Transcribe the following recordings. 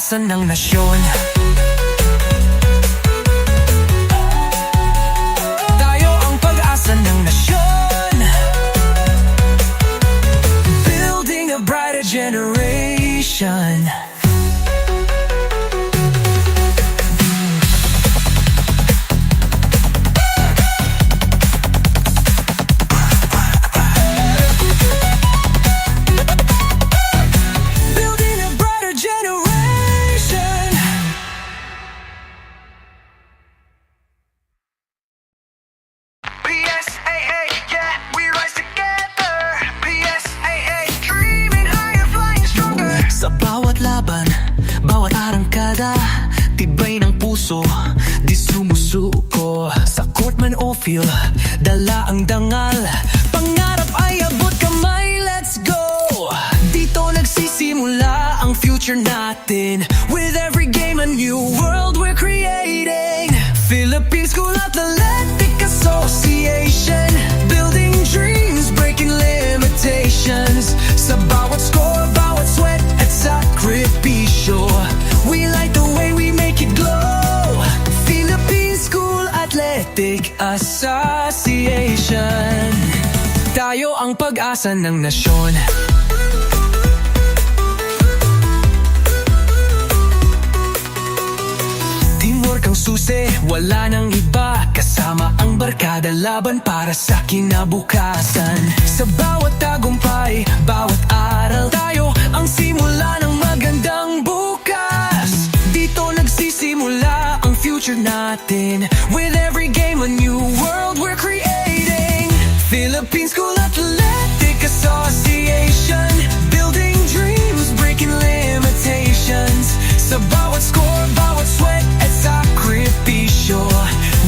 pag-asa ng nasyon. Tayo ang pag-asa ng nasyon. Building a brighter generation. Sa bawat laban, bawat arangkada, tibay ng puso, di sumusuko. Sa court man o field, dala ang dangal, pangarap ay abot kamay, let's go! Dito nagsisimula ang future natin. With every game a new world we're creating. Philippine School Athletic Association, building dreams, breaking limitations. Sa bawat score, bawat sweat at sakripisyo, we light the way, we make it glow. Philippine School Athletic Association. Tayo ang pag-asa ng nasyon. Teamwork ang susi, wala nang iba. Kasama ang barkada, laban para sa kinabukasan. Sa bawat tagumpay, bawat aral, tayo ang simula ng magandang bukas. Dito nagsisimula ang future natin. With every game a new world we're creating. Philippine School Athletic Association, building dreams, breaking limitations. Sa bawat score, bawat sweat at sakripisyo,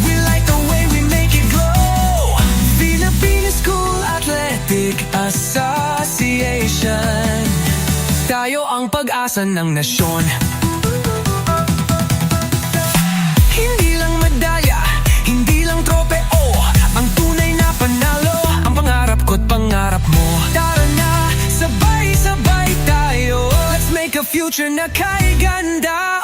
we light the way, we make it glow. Philippine School Athletic Association. Tayo ang pag-asa ng nasyon. Hindi lang medalya, hindi lang tropeo, ang tunay na panalo, ang pangarap ko't pangarap mo. Tara na, sabay-sabay tayo, let's make a future na kay ganda.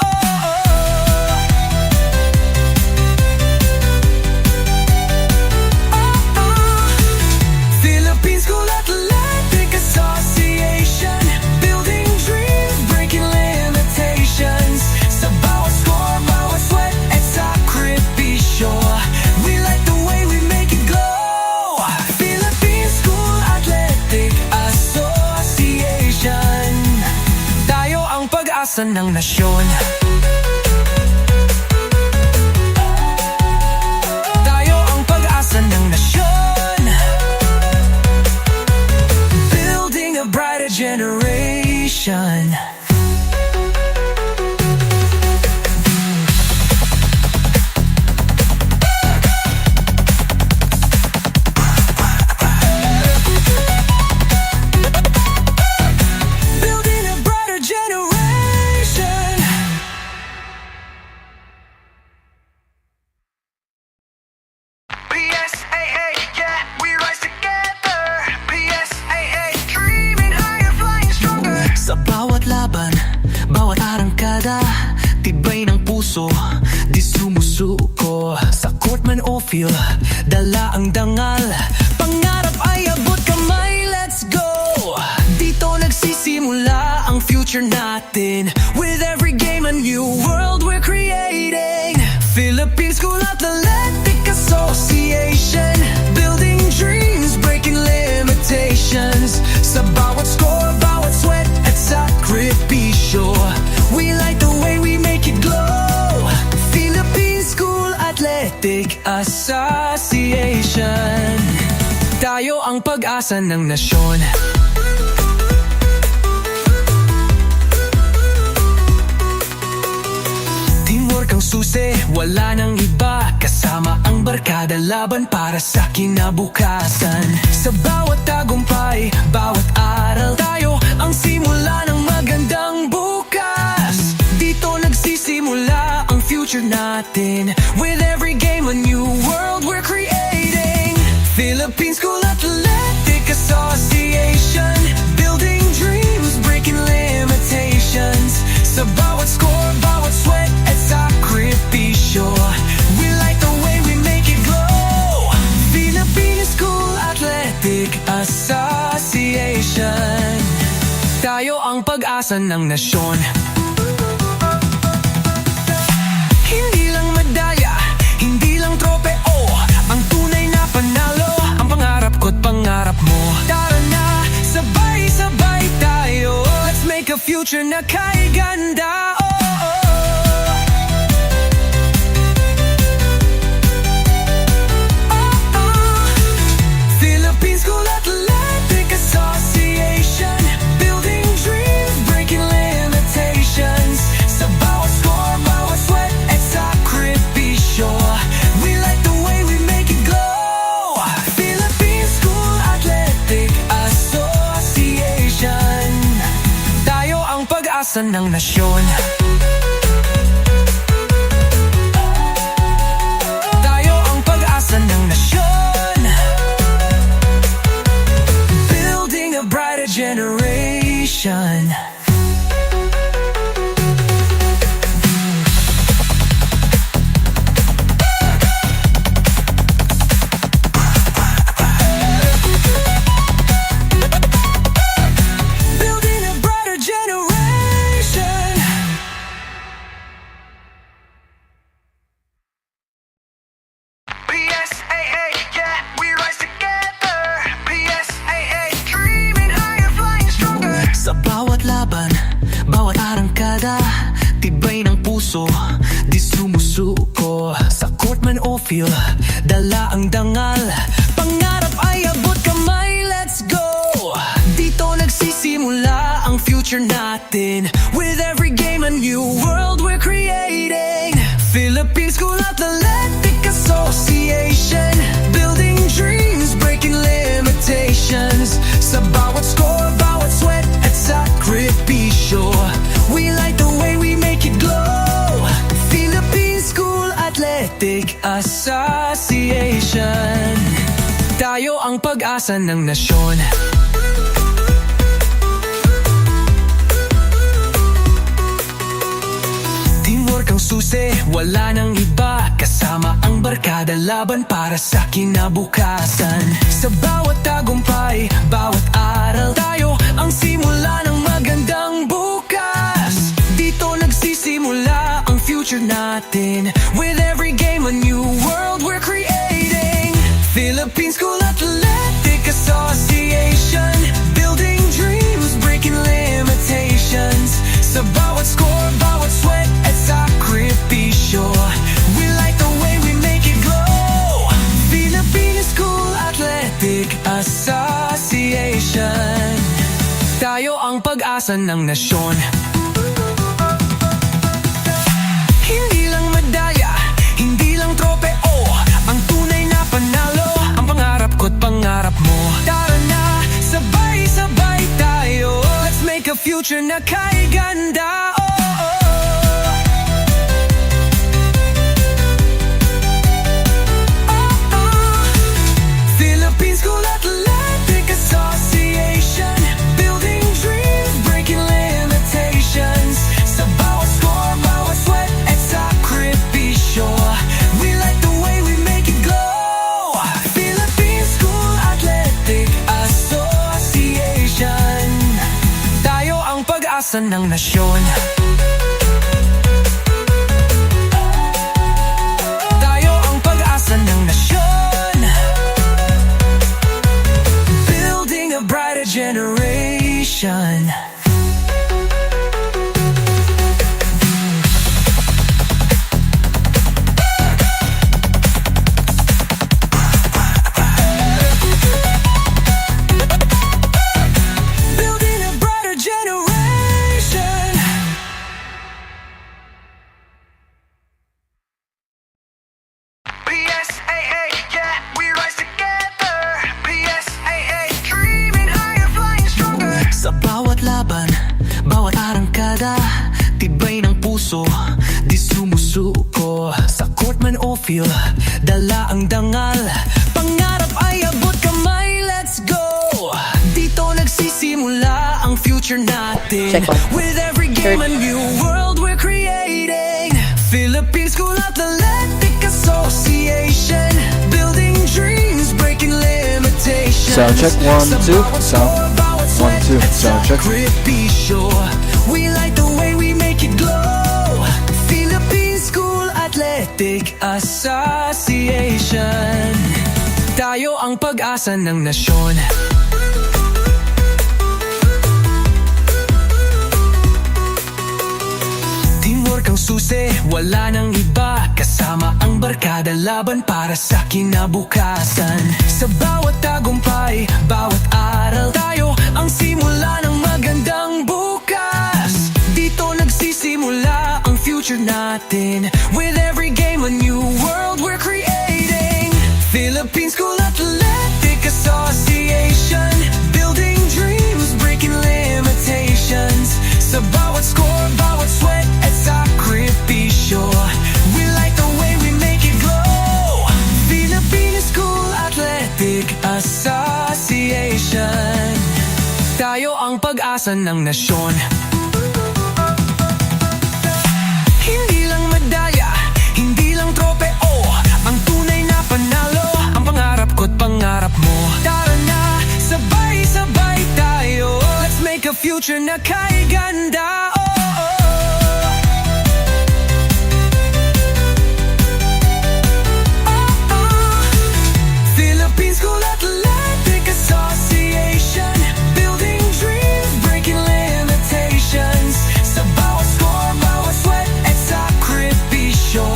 Philippine School Athletic Association, building dreams, breaking limitations. Sa bawat score, bawat sweat at sakripisyo, we light the way, we make it glow. Philippine School Athletic Association. Tayo ang pag-asa ng nasyon. Tayo ang pag-asa ng nasyon. Building a brighter generation. Building a brighter generation. PSAA, yeah, we rise together. PSAA, dreaming higher, flying stronger. Sa bawat laban, bawat arangkada, tibay ng puso, di sumusuko. Sa court man o field, dala ang dangal, pangarap ay abot kamay, let's go! Dito nagsisimula ang future natin. With every game a new world we're creating. Philippine School Athletic Association, building dreams, breaking limitations. Sa bawat score, bawat sweat at sakripisyo, we light the way, we make it glow. Philippine School Athletic Association. Tayo ang pag-asa ng nasyon. Teamwork ang susi, wala nang iba. Kasama ang barkada, laban para sa kinabukasan. Sa bawat tagumpay, bawat aral, tayo ang simula ng magandang bukas. Dito nagsisimula ang future natin. With every game a new world we're creating. Philippine School Athletic Association, building dreams, breaking limitations. Sa bawat score, Association. Tayo ang pag-asa ng nasyon. Hindi lang medalya, hindi lang tropeo, ang tunay na panalo, ang pangarap ko't pangarap mo. Tara na, sabay-sabay tayo, let's make a future na kay ganda. Philippine School Athletic Association, building dreams, breaking limitations. Sa bawat score, bawat sweat at sakripisyo, we like the way we make it glow. Philippine School Athletic Association. Tayo ang pag-asa ng nasyon. Tayo ang pag-asa ng nasyon. Building a brighter generation. Building a brighter generation. PSAA, yeah, we rise together. PSAA, dreaming higher, flying stronger. Sa bawat laban, bawat arangkada, tibay ng puso, di sumusuko. Sa court man o field, dala ang dangal, pangarap ay abot kamay, let's go. Dito nagsisimula ang future natin, with every game a new world we're creating. Philippine School Athletic Association, building dreams, breaking limitations. Sa bawat score, bawat sweat at sakripisyo, we like the way we make it glow. Philippine School Athletic Association. Tayo ang pag-asa ng nasyon. Teamwork ang susi, wala nang iba, kasama ang barkada, laban para sa kinabukasan. Sa bawat tagumpay, bawat aral, tayo ang simula ng magandang bukas. Dito nagsisimula ang future natin, with every game a new world we're creating. Philippine School Athletic Association, building dreams, breaking limitations. Sa bawat score, bawat sweat at sakripisyo, we like the way we make it glow. Philippine School Athletic Association. Tayo ang pag-asa ng nasyon. Hindi lang medalya, hindi lang tropeo, ang tunay na panalo, ang pangarap ko't pangarap mo. Tara na, sabay-sabay tayo, let's make a future na kay ganda. Philippine School Athletic Association, building dreams, breaking limitations. Sa bawat score, bawat sweat at sakripisyo, we like the way we make it glow. Philippine School Athletic Association. Tayo ang pag-asa ng nasyon. Tayo ang pag-asa ng nasyon. Building a brighter generation. Building a brighter generation. PSAA, yeah, we rise together. PSAA, dreaming higher, flying stronger. Sa bawat laban, bawat arangkada, tibay ng puso, di sumusuko. Sa court man o field, dala ang dangal, pangarap ay abot kamay, let's go. Dito nagsisimula ang future natin, with every game a new world we're creating. Philippine School Athletic Association, building dreams, breaking limitations. Sound check, 1, 2, sound 1, 2, sound check. We like the way we make it glow. Philippine School Athletic Association. Tayo ang pag-asa ng nasyon. Teamwork ang susi, wala nang iba. Kasama ang barkada, laban para sa kinabukasan. Sa bawat tagumpay, bawat aral, tayo ang simula ng magandang bukas. Dito nagsisimula ang future natin. With every game, a new world we're creating. Philippine School Athletic Association, building dreams, breaking limitations. Sa bawat score, bawat sweat at sakripisyo, we like the way we make it glow. Philippine School Athletic Association. Tayo ang pag-asa ng nasyon. Hindi lang medalya, hindi lang tropeo, ang tunay na panalo, ang pangarap ko't pangarap mo. Tara na, sabay-sabay tayo. Let's make a future na kay ganda. Oh, oh, oh. Oh, oh. Philippine School Athletic Association, building dreams, breaking limitations. Sa bawat score, bawat sweat at sakripisyo,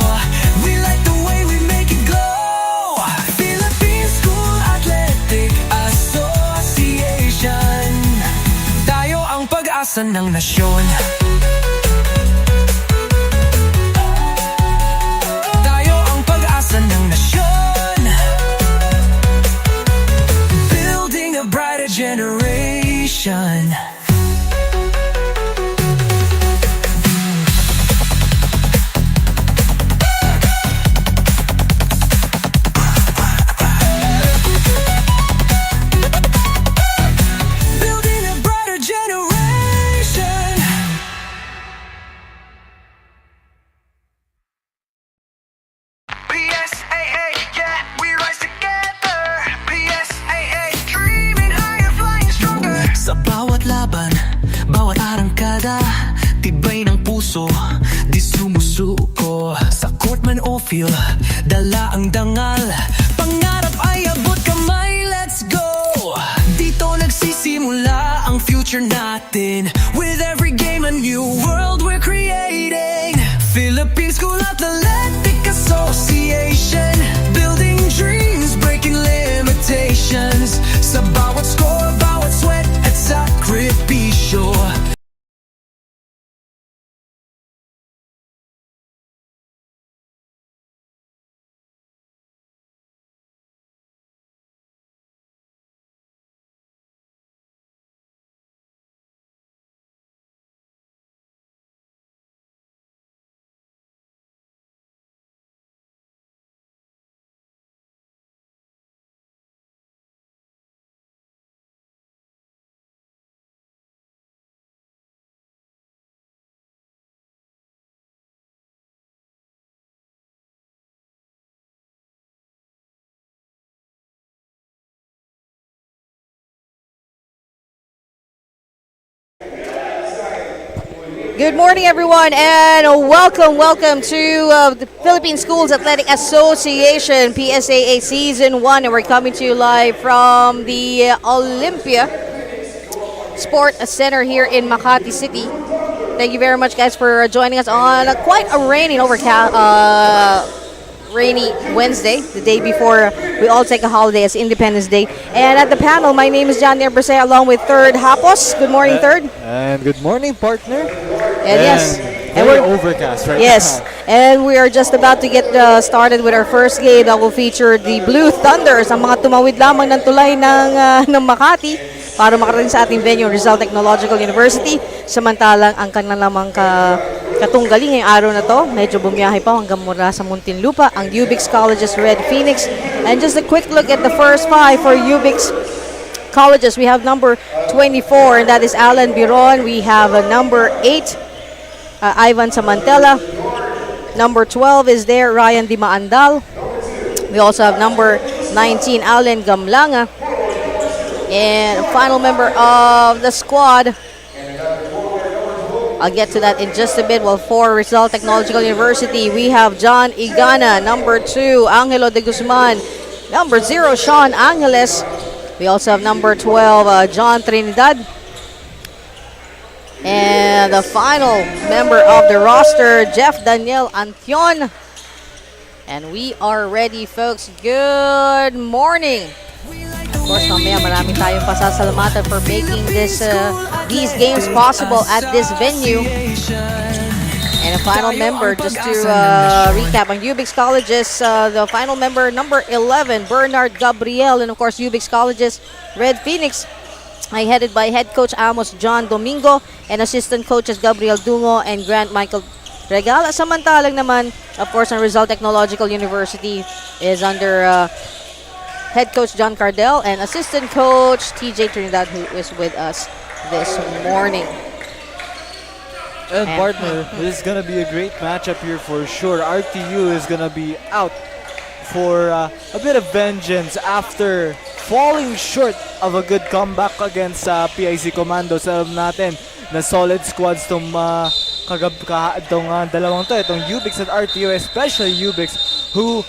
we like the way we make it glow. Philippine School Athletic Association. Tayo ang pag-asa ng nasyon. Tayo ang pag-asa ng nasyon. Building a brighter generation. Building a brighter generation. PSAA, yeah, we rise together. PSAA, dreaming higher, flying stronger. Sa bawat laban, bawat arangkada, tibay ng puso, di sumusuko. Sa court man o field, dala ang dangal, pangarap ay abot kamay, let's go. Dito nagsisimula ang future natin. With every game, a new world we're creating. Philippine School Athletic Association, building dreams, breaking limitations. Sa bawat score, bawat sweat at sakripisyo. Good morning, everyone, and welcome to the Philippine Schools Athletic Association PSAA Season 1. And we're coming to you live from the Olympia Sport Center here in Makati City. Thank you very much, guys, for joining us on quite a rainy and rainy Wednesday, the day before we all take a holiday as Independence Day. And at the panel, my name is John Nerbese along with Third Hapos. Good morning, Third. And good morning, partner. And yes, and we're overcast right yes, now. and we are just about to get started with our first game that will feature the Blue Thunders, ang mga tumawid lamang ng tulay ng Makati para makarating sa ating venue, Rizal Technological University. Samantalang ang kanilang lamang katunggali ngayong araw na to, medyo bumiyahe pa hanggang mula sa Muntinlupa, ang U-Bix Colleges Red Phoenix. And just a quick look at the first five for U-Bix Colleges. We have number 24, and that is Alan Biron. We have number 8, Ivan Samantella. Number 12 is there, Ryan Di Maandal. We also have number 19, Allen Gamlanga. And a final member of the squad. I'll get to that in just a bit. Well, for Rizal Technological University, we have John Igana, number 2, Angelo de Guzman, number 0, Sean Angeles. We also have number 12, John Trinidad. And the final member of the roster, Jeff Daniel Antion. And we are ready, folks. Good morning. Of course, mamaya maraming tayong pasasalamatan for making these games possible at this venue. And a final member, just to recap, on U-Bix Colleges, the final member, number 11, Bernard Gabriel. And of course, U-Bix Colleges, Red Phoenix, headed by head coach Amos John Domingo and assistant coaches Gabriel Dungo and Grant Michael Regala. Samantalang naman, of course, on Rizal Technological University is under head coach John Cardell and assistant coach TJ Trinidad, who is with us this morning. And partner, this is going to be a great matchup here for sure. RTU is going to be out for a bit of vengeance after falling short of a good comeback against PIC Commandos. Alam natin na solid squads itong dalawang to, itong U-Bix at RTU, especially U-Bix, who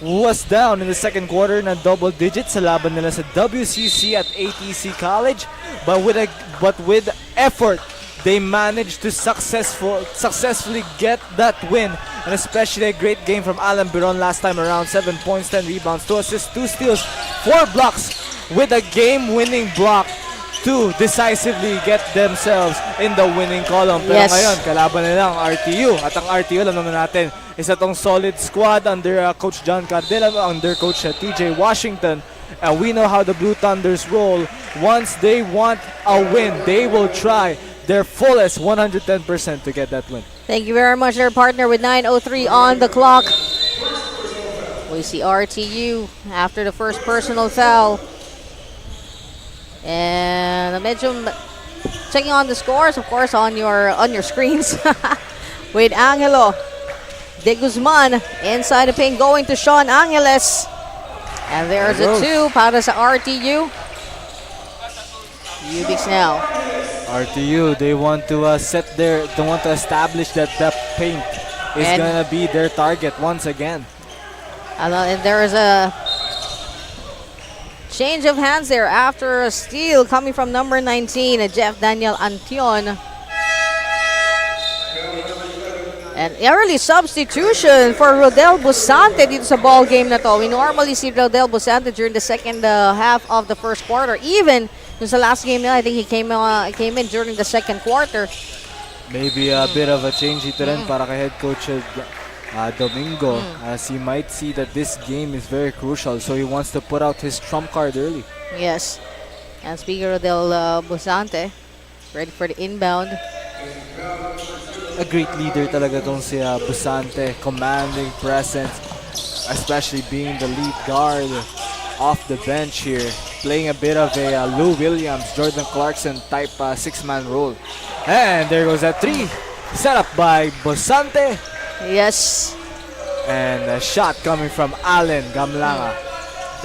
was down in the second quarter na double digits sa laban nila sa WCC at ATC College, but with effort they managed to successfully get that win, and especially a great game from Alan Biron last time around. 7 points, 10 rebounds, 2 assists, 2 steals, 4 blocks, with a game-winning block to decisively get themselves in the winning column. Pero ngayon, kalaban nila ang RTU. At ang RTU, alam naman natin, isa tong solid squad under Coach John Cardella, under Coach TJ Washington. And we know how the Blue Thunders roll. Once they want a win, they will try their fullest 110% to get that win. Thank you very much, our partner, with 9:03 on the clock. We see RTU after the first personal foul. And medyo checking on the scores, of course, on your screens. With Angelo de Guzman inside the paint, going to Sean Angeles. And there's a 2 para sa RTU. U-Bix now. RTU, they want to establish that the paint is gonna be their target once again. And there is a change of hands there after a steal coming from number 19, Jeff Daniel Antion. An early substitution for Rodel Busante dito sa ball game na to. We normally see Rodel Busante during the second half of the first quarter. Even sa last game nila, I think he came in during the second quarter. Maybe a bit of a change ito rin para kay head coach Domingo, as he might see that this game is very crucial, so he wants to put out his trump card early. Yes. And speaking of Rodel Busante, ready for the inbound. A great leader talaga tong si Busante, commanding presence, especially being the lead guard off the bench here, playing a bit of a Lou Williams, Jordan Clarkson type 6-man role. And there goes that 3, set up by Busante. Yes. And a shot coming from Allen Gamlanga.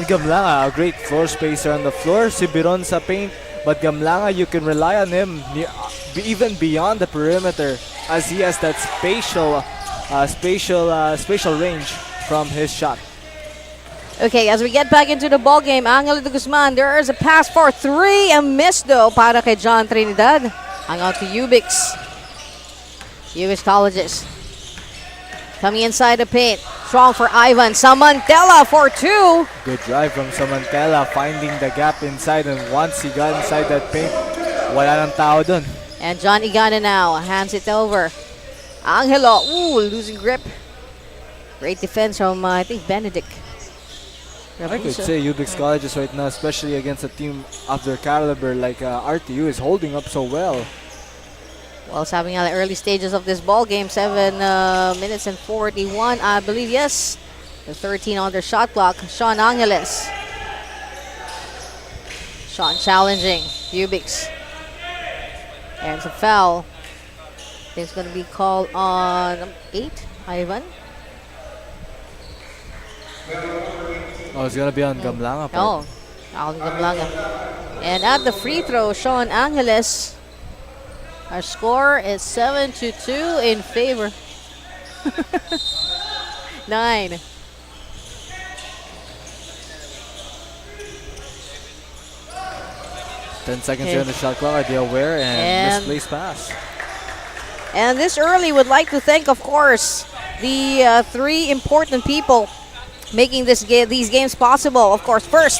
Gamlanga, a great floor spacer on the floor. Si Biron sa paint, but Gamlanga, you can rely on him even beyond the perimeter, as he has that spatial range from his shot. Okay, as we get back into the ball game, Angelo de Guzman, there is a pass for 3, a miss though para kay John Trinidad. Hang out to U-Bix. U-Bix Colleges. Coming inside the paint. Strong for Ivan. Samantella for 2. Good drive from Samantella, finding the gap inside, and once he got inside that paint, wala nang tao dun. And John Igana now hands it over. Angelo, losing grip. Great defense from, I think, Benedict. I could say U-Bix Colleges right now, especially against a team of their caliber like RTU, is holding up so well. Well, having at the early stages of this ball game, 7 minutes and 41, I believe, yes. The 13 on their shot clock. Sean Angeles. Sean challenging U-Bix. And it's a foul. It's going to be called on 8, Ivan. Oh, it's going to be on Gamlanga. Oh, on Gamlanga. And at the free throw, Sean Angeles. Our score is 7-2 in favor. 9. 10 seconds here on the shot clock. Are they aware? And misplaced pass. And this early would like to thank, of course, the 3 important people making these games possible. Of course, first,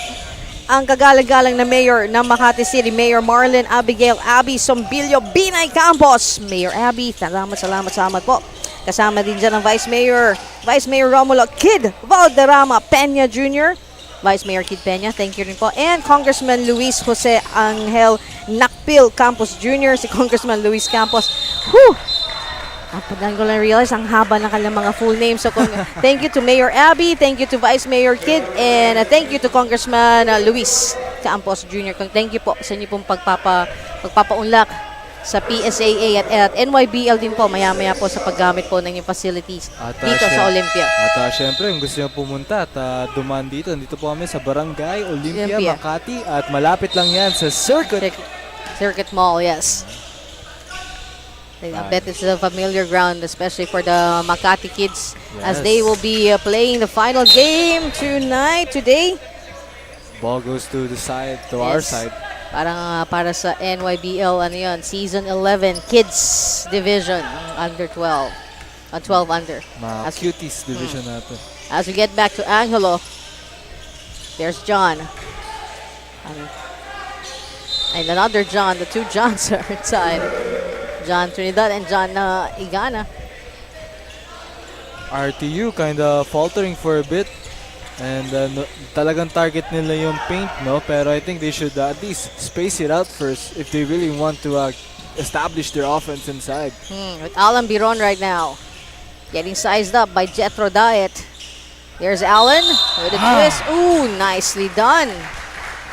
ang kagalang-galang na mayor ng Makati City, Mayor Marlon Abigail Abby Sombilio Binay Campos. Mayor Abby, salamat po. Kasama din dyan ang Vice Mayor Romulo Kid Valderrama Peña Jr., Vice Mayor Kid Peña, thank you rin po. And Congressman Luis Jose Angel Nakpil Campos Jr., si Congressman Luis Campos. Whew! Pagdating ko lang realize, ang haba na kanilang mga full names. So, thank you to Mayor Abby, thank you to Vice Mayor Kid, and thank you to Congressman Luis Campos Jr. Thank you po sa inyo pong pagpapaunlak sa PSAA at NYBL din po, maya-maya po sa paggamit po ng yung facilities dito sa Olympia. At syempre, kung gusto nyo pumunta at dumaan dito po kami sa Barangay Olympia, Makati, at malapit lang yan sa Circuit Mall, yes. I bet it's a familiar ground, especially for the Makati kids, as they will be playing the final game today. Ball goes to the side, to our side. Parang para sa NYBL, ano yun, Season 11 Kids Division, under 12. 12 under. Mga cuties division natin. As we get back to Angelo, there's John. And another John, the 2 Johns are inside. John Trinidad and John Igana. RTU kind of faltering for a bit. And talagang target nila yung paint, no? Pero I think they should at least space it out first if they really want to establish their offense inside. With Alan Biron right now, getting sized up by Jethro Diet. There's Alan with a twist. Ooh, nicely done.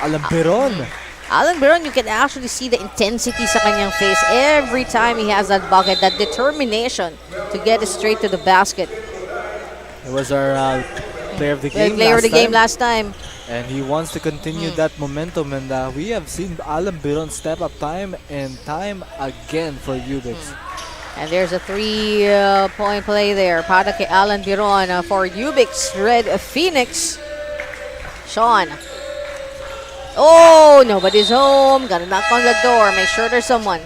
Alan Biron. Alan Biron, you can actually see the intensity sa kanyang face every time he has that bucket, that determination to get it straight to the basket. It was our player of the game last time. And he wants to continue that momentum, and we have seen Alan Biron step up time and time again for U-Bix. And there's a 3-point play there para kay Alan Biron for U-Bix Red Phoenix. Sean. Oh, nobody's home. Gotta knock on the door. Make sure there's someone.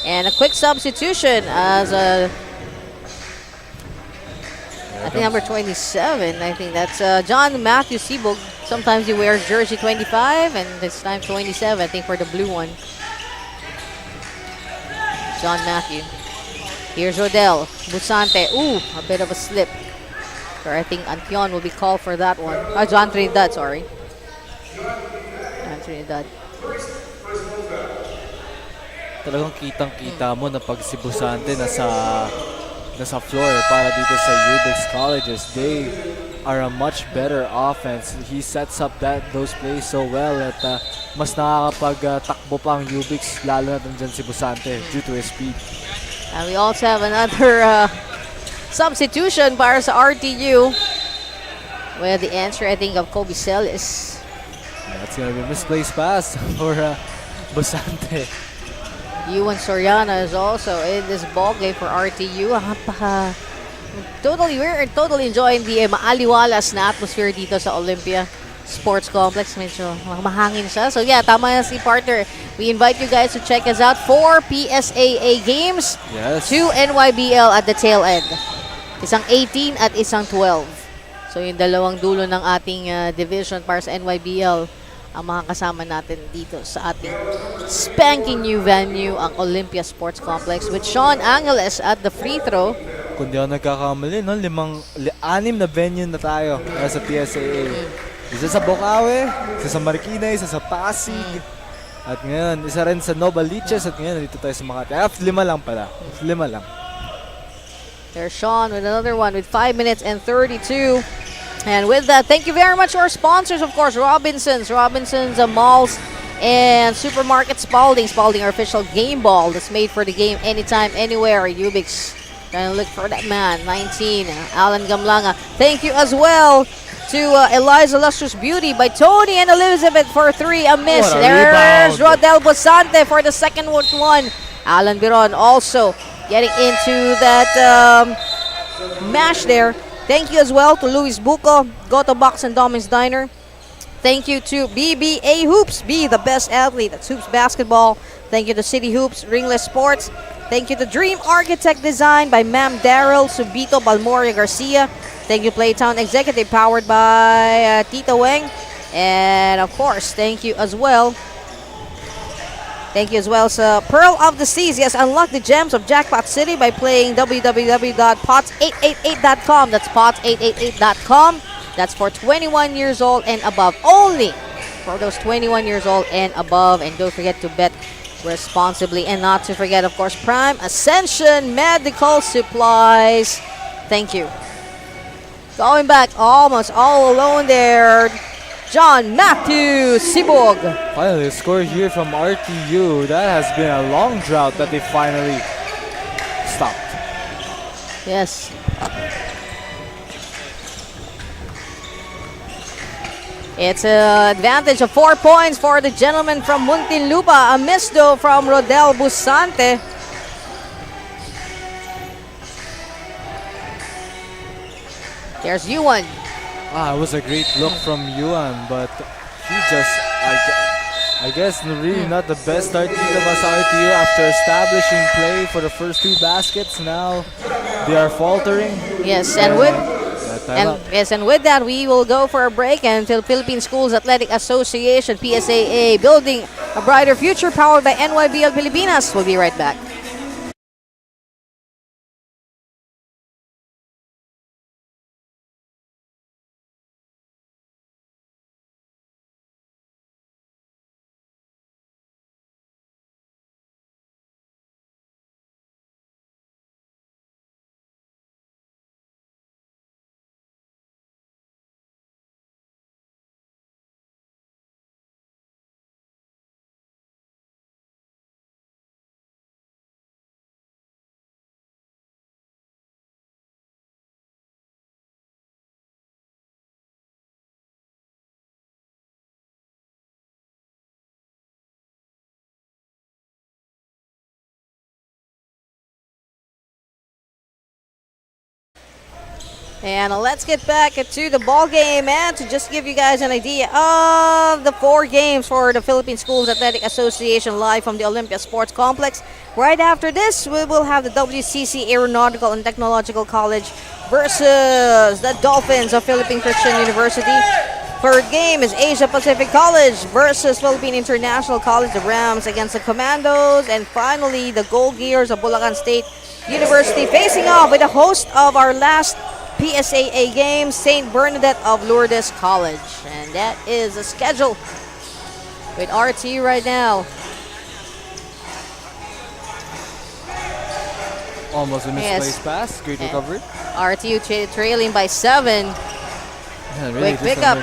And a quick substitution as I think number 27. I think that's John Matthew Sibog. Sometimes he wears jersey 25, and this time 27. I think for the blue one. John Matthew. Here's Rodel Busante. Ooh, a bit of a slip. Or I think Antion will be called for that one. John Trinidad, sorry. John Trinidad. Talagang kitang-kita mo na pag si Busante nasa floor para dito sa U-Bix Colleges. They are a much better offense. He sets up those plays so well at mas nakakapag-takbo pa ang U-Bix, lalo na dyan si Busante due to his speed. And we also have another substitution para sa RTU. Well, the answer, I think, of Kobe Celis. That's gonna be a misplaced pass for Busante. Yuan Soriana is also in this ball game for RTU. We're totally enjoying the maaliwalas na atmosphere dito sa Olympia Sports Complex. Medyo mahangin siya. So yeah, tama yan si partner. We invite you guys to check us out for PSAA games. Yes. 2 NYBL at the tail end. Isang 18 at isang 12. So yung dalawang dulo ng ating division para sa NYBL ang mga kasama natin dito sa ating spanking new venue, ang Olympia Sports Complex, with Sean Angeles at the free throw. Kung di ako nagkakamali, no? 6 na venue na tayo sa PSAA. Isa sa Bocaue, isa sa Marikina, isa sa Pasig. At ngayon, isa rin sa Novaliches, at ngayon dito tayo sa Makati. 5 lang pala. 5 lang. There's Sean with another one with 5 minutes and 32. And with that, thank you very much to our sponsors, of course, Robinson's Malls, and Supermarket Spalding, our official game ball that's made for the game anytime, anywhere. U-Bix, trying to look for that man, 19, Alan Gamlanga. Thank you as well to Eliza Lustrous Beauty by Tony and Elizabeth for 3, a miss. What a There's rebound. Rodel Bosante for the second one. Alan Biron also getting into that mash there. Thank you as well to Luis Buco, Goto Box and Domin's Diner. Thank you to BBA Hoops, be the best athlete. That's Hoops Basketball. Thank you to City Hoops, Ringless Sports. Thank you to Dream Architect Design by Ma'am Daryl Subito Balmoria Garcia. Thank you Playtown Executive, powered by Tito Weng. And of course, thank you as well sa Pearl of the Seas. Yes, unlock the gems of Jackpot City by playing www.pots888.com. That's pots888.com. That's for 21 years old and above. Only for those 21 years old and above. And don't forget to bet responsibly. And not to forget, of course, Prime Ascension Medical Supplies. Thank you. Going back almost all alone there, John Matthew Sibog. Finally, a score here from RTU. That has been a long drought that they finally stopped. Yes. It's an advantage of 4 points for the gentleman from Muntinlupa. A miss though from Rodel Busante. There's Yuan. It was a great look from Yuan, but he just, I guess, really not the best start dito ba sa RTU after establishing play for the first 2 baskets. Now they are faltering. Yes, and with that, we will go for a break until Philippine Schools Athletic Association, PSAA, building a brighter future, powered by NYBL Pilipinas. We'll be right back. And let's get back to the ball game, and to just give you guys an idea of the 4 games for the Philippine Schools Athletic Association live from the Olympia Sports Complex. Right after this, we will have the WCC Aeronautical and Technological College versus the Dolphins of Philippine Christian University. Third game is Asia Pacific College versus Philippine International College, the Rams against the Commandos. And finally, the Gold Gears of Bulacan State University facing off with the host of our last PSAA game, St. Bernadette of Lourdes College. And that is the schedule with RT right now. Almost a misplaced pass. Great recovery. RTU trailing by 7. Yeah, really Quick pickup.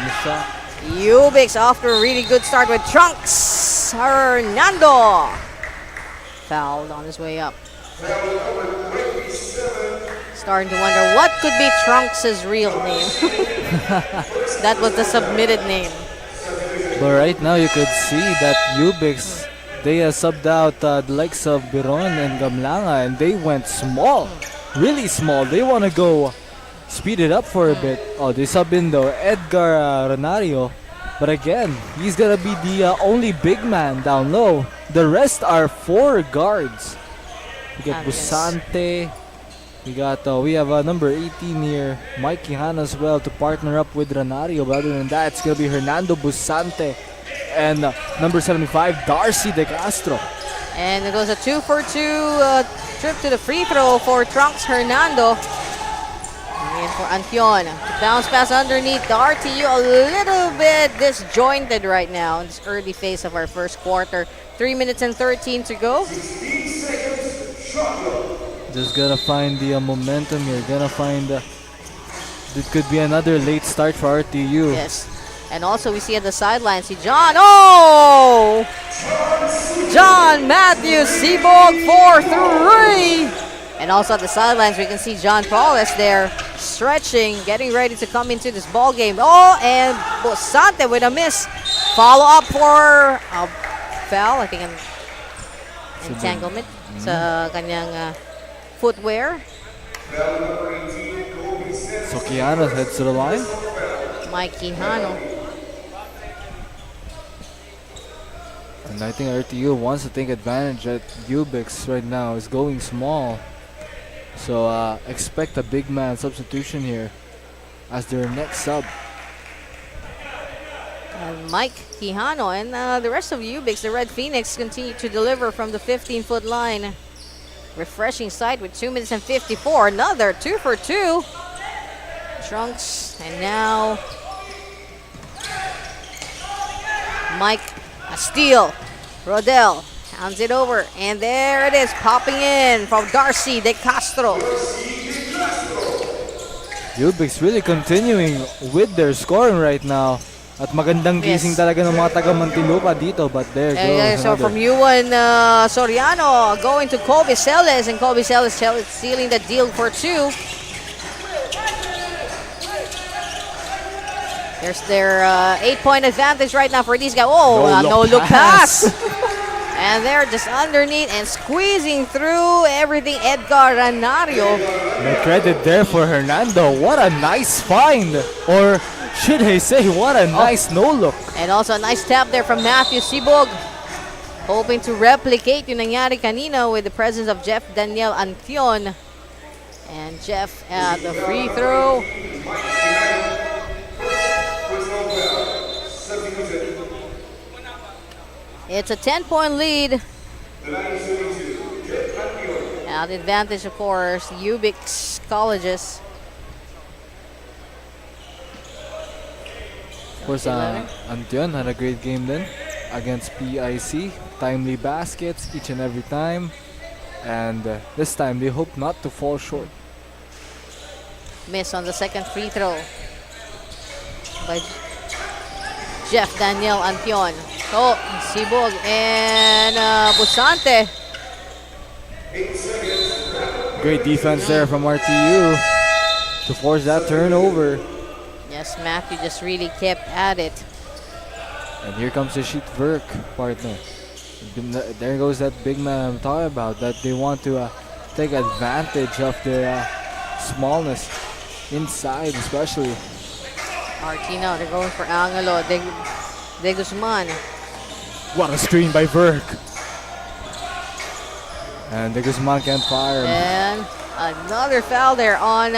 U-Bix off to a really good start with Trunks Hernando. Fouled on his way up. Starting to wonder what could be Trunks' real name. That was the submitted name. But right now you could see that U-Bix, they subbed out the likes of Biron and Gamlanga, and they went small. Really small. They want to go speed it up for a bit. Oh, they sub in though Edgar Renario. But again, he's going to be the only big man down low. The rest are 4 guards. We got Busante. We have number 18 here, Mike Kihan as well, to partner up with Renario. But other than that, it's going to be Hernando Busante and number 75, Darcy De Castro. And it goes a 2-for-2 trip to the free throw for Trunks Hernando. And for Antion, bounce pass underneath the RTU, a little bit disjointed right now in this early phase of our first quarter. 3 minutes and 13 to go. Just gotta find the momentum here. Gonna find it could be another late start for RTU. Yes. And also we see at the sidelines, see John. Oh! John Matthew Sibog for 3. And also at the sidelines, we can see John Paulus there stretching, getting ready to come into this ball game. Oh, and Busante with a miss. Follow up for a foul, I think an entanglement sa kanyang footwear. So Quijano heads to the line. Mike Quijano. And I think RTU wants to take advantage that U-Bix right now is going small. So expect a big man substitution here as their next sub. And Mike Quijano and the rest of U-Bix, the Red Phoenix, continue to deliver from the 15-foot line. Refreshing sight with 2 minutes and 54. Another 2 for 2. Trunks, and now Mike, a steal. Rodel hands it over, and there it is, popping in from Darcy De Castro. U-Bix really continuing with their scoring right now. At magandang gising talaga ng mga taga Muntinlupa dito, but there goes So another. from Yuan Soriano going to Kobe Celes, and Kobe Celes sealing the deal for 2. There's their 8-point advantage right now for these guys. Oh, no look pass. And they're just underneath and squeezing through everything. Edgar Ranario. No credit there for Hernando. What a nice find. Or should I say, what a nice no-look. And also a nice tap there from Matthew Sibog. Hoping to replicate yung nangyari kanina with the presence of Jeff Daniel Antion. And Jeff at the free throw. It's a 10-point lead. Now the advantage, of course, U-Bix Colleges. Of course, Antion had a great game then against PIC. Timely baskets each and every time. And this time they hope not to fall short. Miss on the second free throw by Jeff Daniel Antion. Oh, Sibog and Busante. Great defense there from RTU to force that turnover. Yes, Matthew just really kept at it. And here comes the sheet work partner. There goes that big man I'm talking about, that they want to take advantage of their smallness inside especially. Martino, they're going for Angelo. De Guzman. What a screen by Verk. And De Guzman can't fire. And another foul there on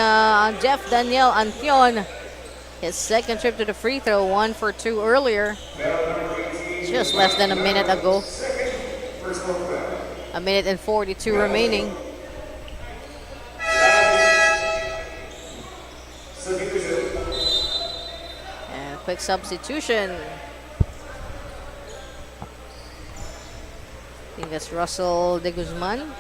Jeff Daniel Antion. His second trip to the free throw, 1 for 2 earlier. Just less than a minute ago. A minute and 42 remaining. And a quick substitution. I think that's Russell De Guzman.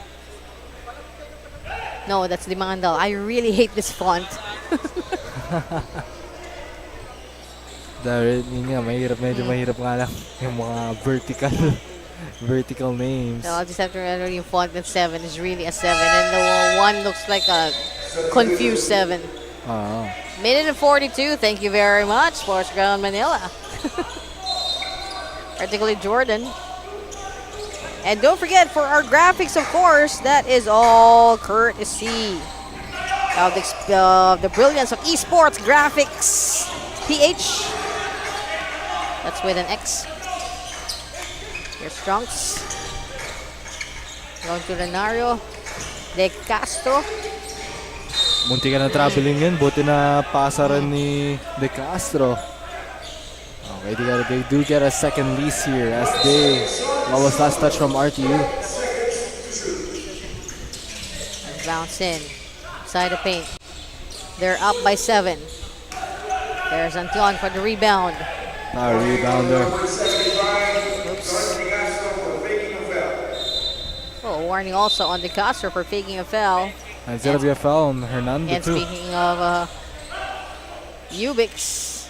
No, that's Dimandal. I really hate this font. Yun nga, medyo mahirap nga lang yung mga vertical names. So I'll just have to remember yung font at 7 is really a 7, and the 1 looks like a confused 7. Minute and 42. Thank you very much, Sports Ground Manila. Particularly Jordan. And don't forget, for our graphics, of course, that is all courtesy of the brilliance of esports graphics PH. That's with an X. Here's Trunks. Going to Renario. De Castro. Munti ka na traveling yun, buti na pasa rin ni De Castro. Okay, they do get a second lease here as that was last touch from RTU. Bounce in. Side of paint. They're up by 7. There's Anton for the rebound. Rebounder. Oops. Oh, warning also on De Castro for faking a foul. And it's gonna be a foul on Hernando And too. speaking of U-Bix,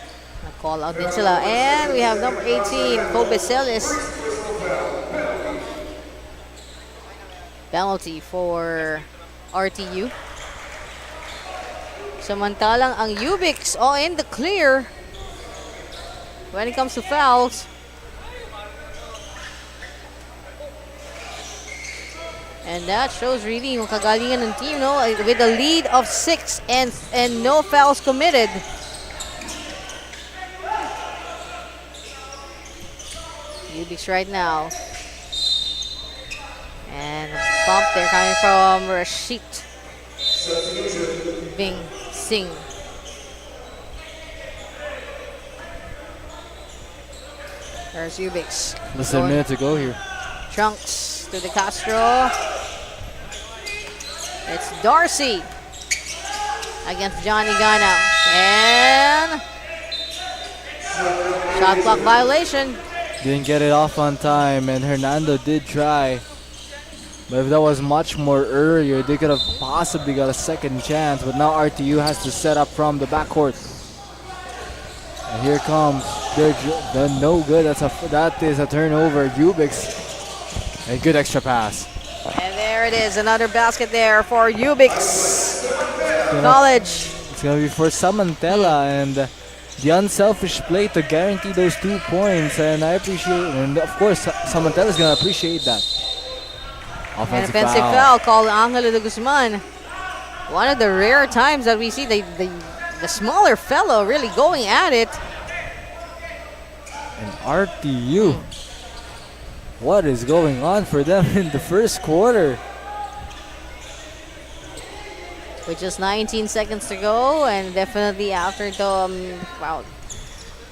call out din sila. And we have number 18, Kobe Celis. Penalty for RTU. Samantalang ang U-Bix all in the clear when it comes to fouls. And that shows really yung kagalingan ng team, no? With a lead of 6 and no fouls committed. U-Bix right now. And a bump there coming from Rashid Bing Singh. There's U-Bix. Less than a minute to go here. Trunks to the Castro. It's Darcy against Johnny Gana. And shot clock violation. Didn't get it off on time, and Hernando did try. But if that was much more earlier, they could have possibly got a second chance. But now RTU has to set up from the backcourt. And here comes. They're no good. That is a turnover. U-Bix. A good extra pass. And there it is. Another basket there for U-Bix College. It's going to be for Samantella. And the unselfish play to guarantee those 2 points. And I appreciate it. And of course, Samantella's going to appreciate that. Offensive foul called Angelo de Guzman. One of the rare times that we see the smaller fellow really going at it. And RTU. What is going on for them in the first quarter? With just 19 seconds to go, and definitely after the wow.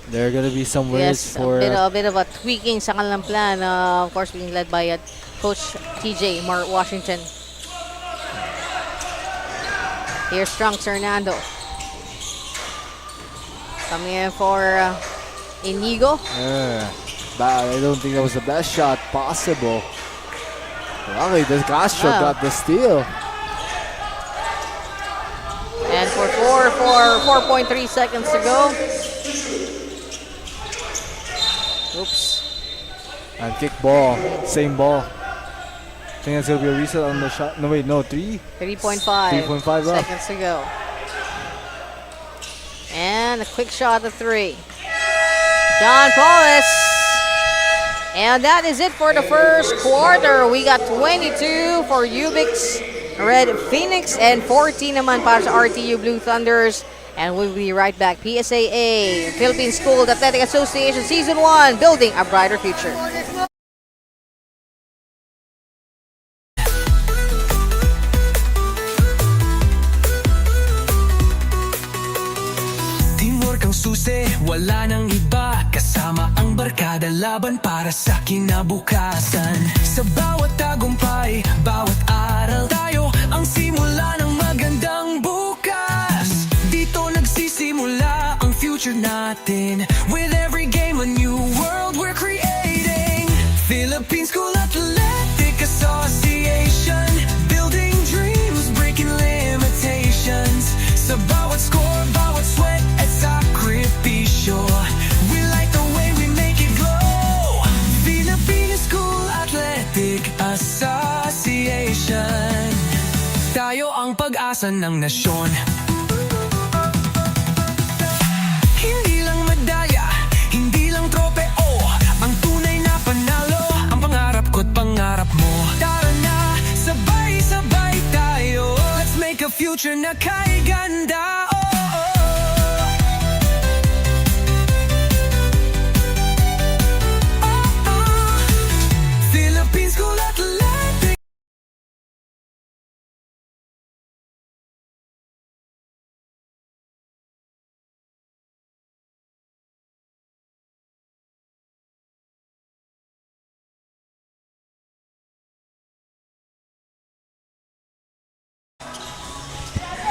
There are going to be some words for a bit of a tweaking sa kanilang plan. Of course, being led by Coach TJ Washington. Here's Trunks Hernando. Coming in for Inigo. I don't think that was the best shot possible. Luckily, the Castro got the steal. And for 4.3 seconds to go. Oops. And kick ball. Same ball. I think that's going to be a reset on the shot. No, wait, no, 3? 3.5 seconds to go. And a quick shot of 3. John Paulus. And that is it for the first quarter. We got 22 for U-Bix Red Phoenix and 14 naman para sa RTU Blue Thunders. And we'll be right back. PSAA, Philippine School Athletic Association Season 1, building a brighter future. Teamwork ang susi, wala nang iba. Kasama ang barkada, laban para sa kinabukasan. Sa bawat tagumpay, bawat aral, tayo ang simula ng magandang bukas. Dito nagsisimula ang future natin. With every game, a new world we're creating. Philippine School Athletic Association, building dreams, breaking limitations. Sa bawat score, bawat sweat at sakripisyo, we like the way we make it glow. Philippine School Athletic Association, tayo ang pag-asa ng nasyon. Hindi lang medalya, hindi lang tropeo, ang tunay na panalo, ang pangarap ko't pangarap mo. Tara na, sabay-sabay tayo, let's make a future na kay ganda. Philippine School Athletic.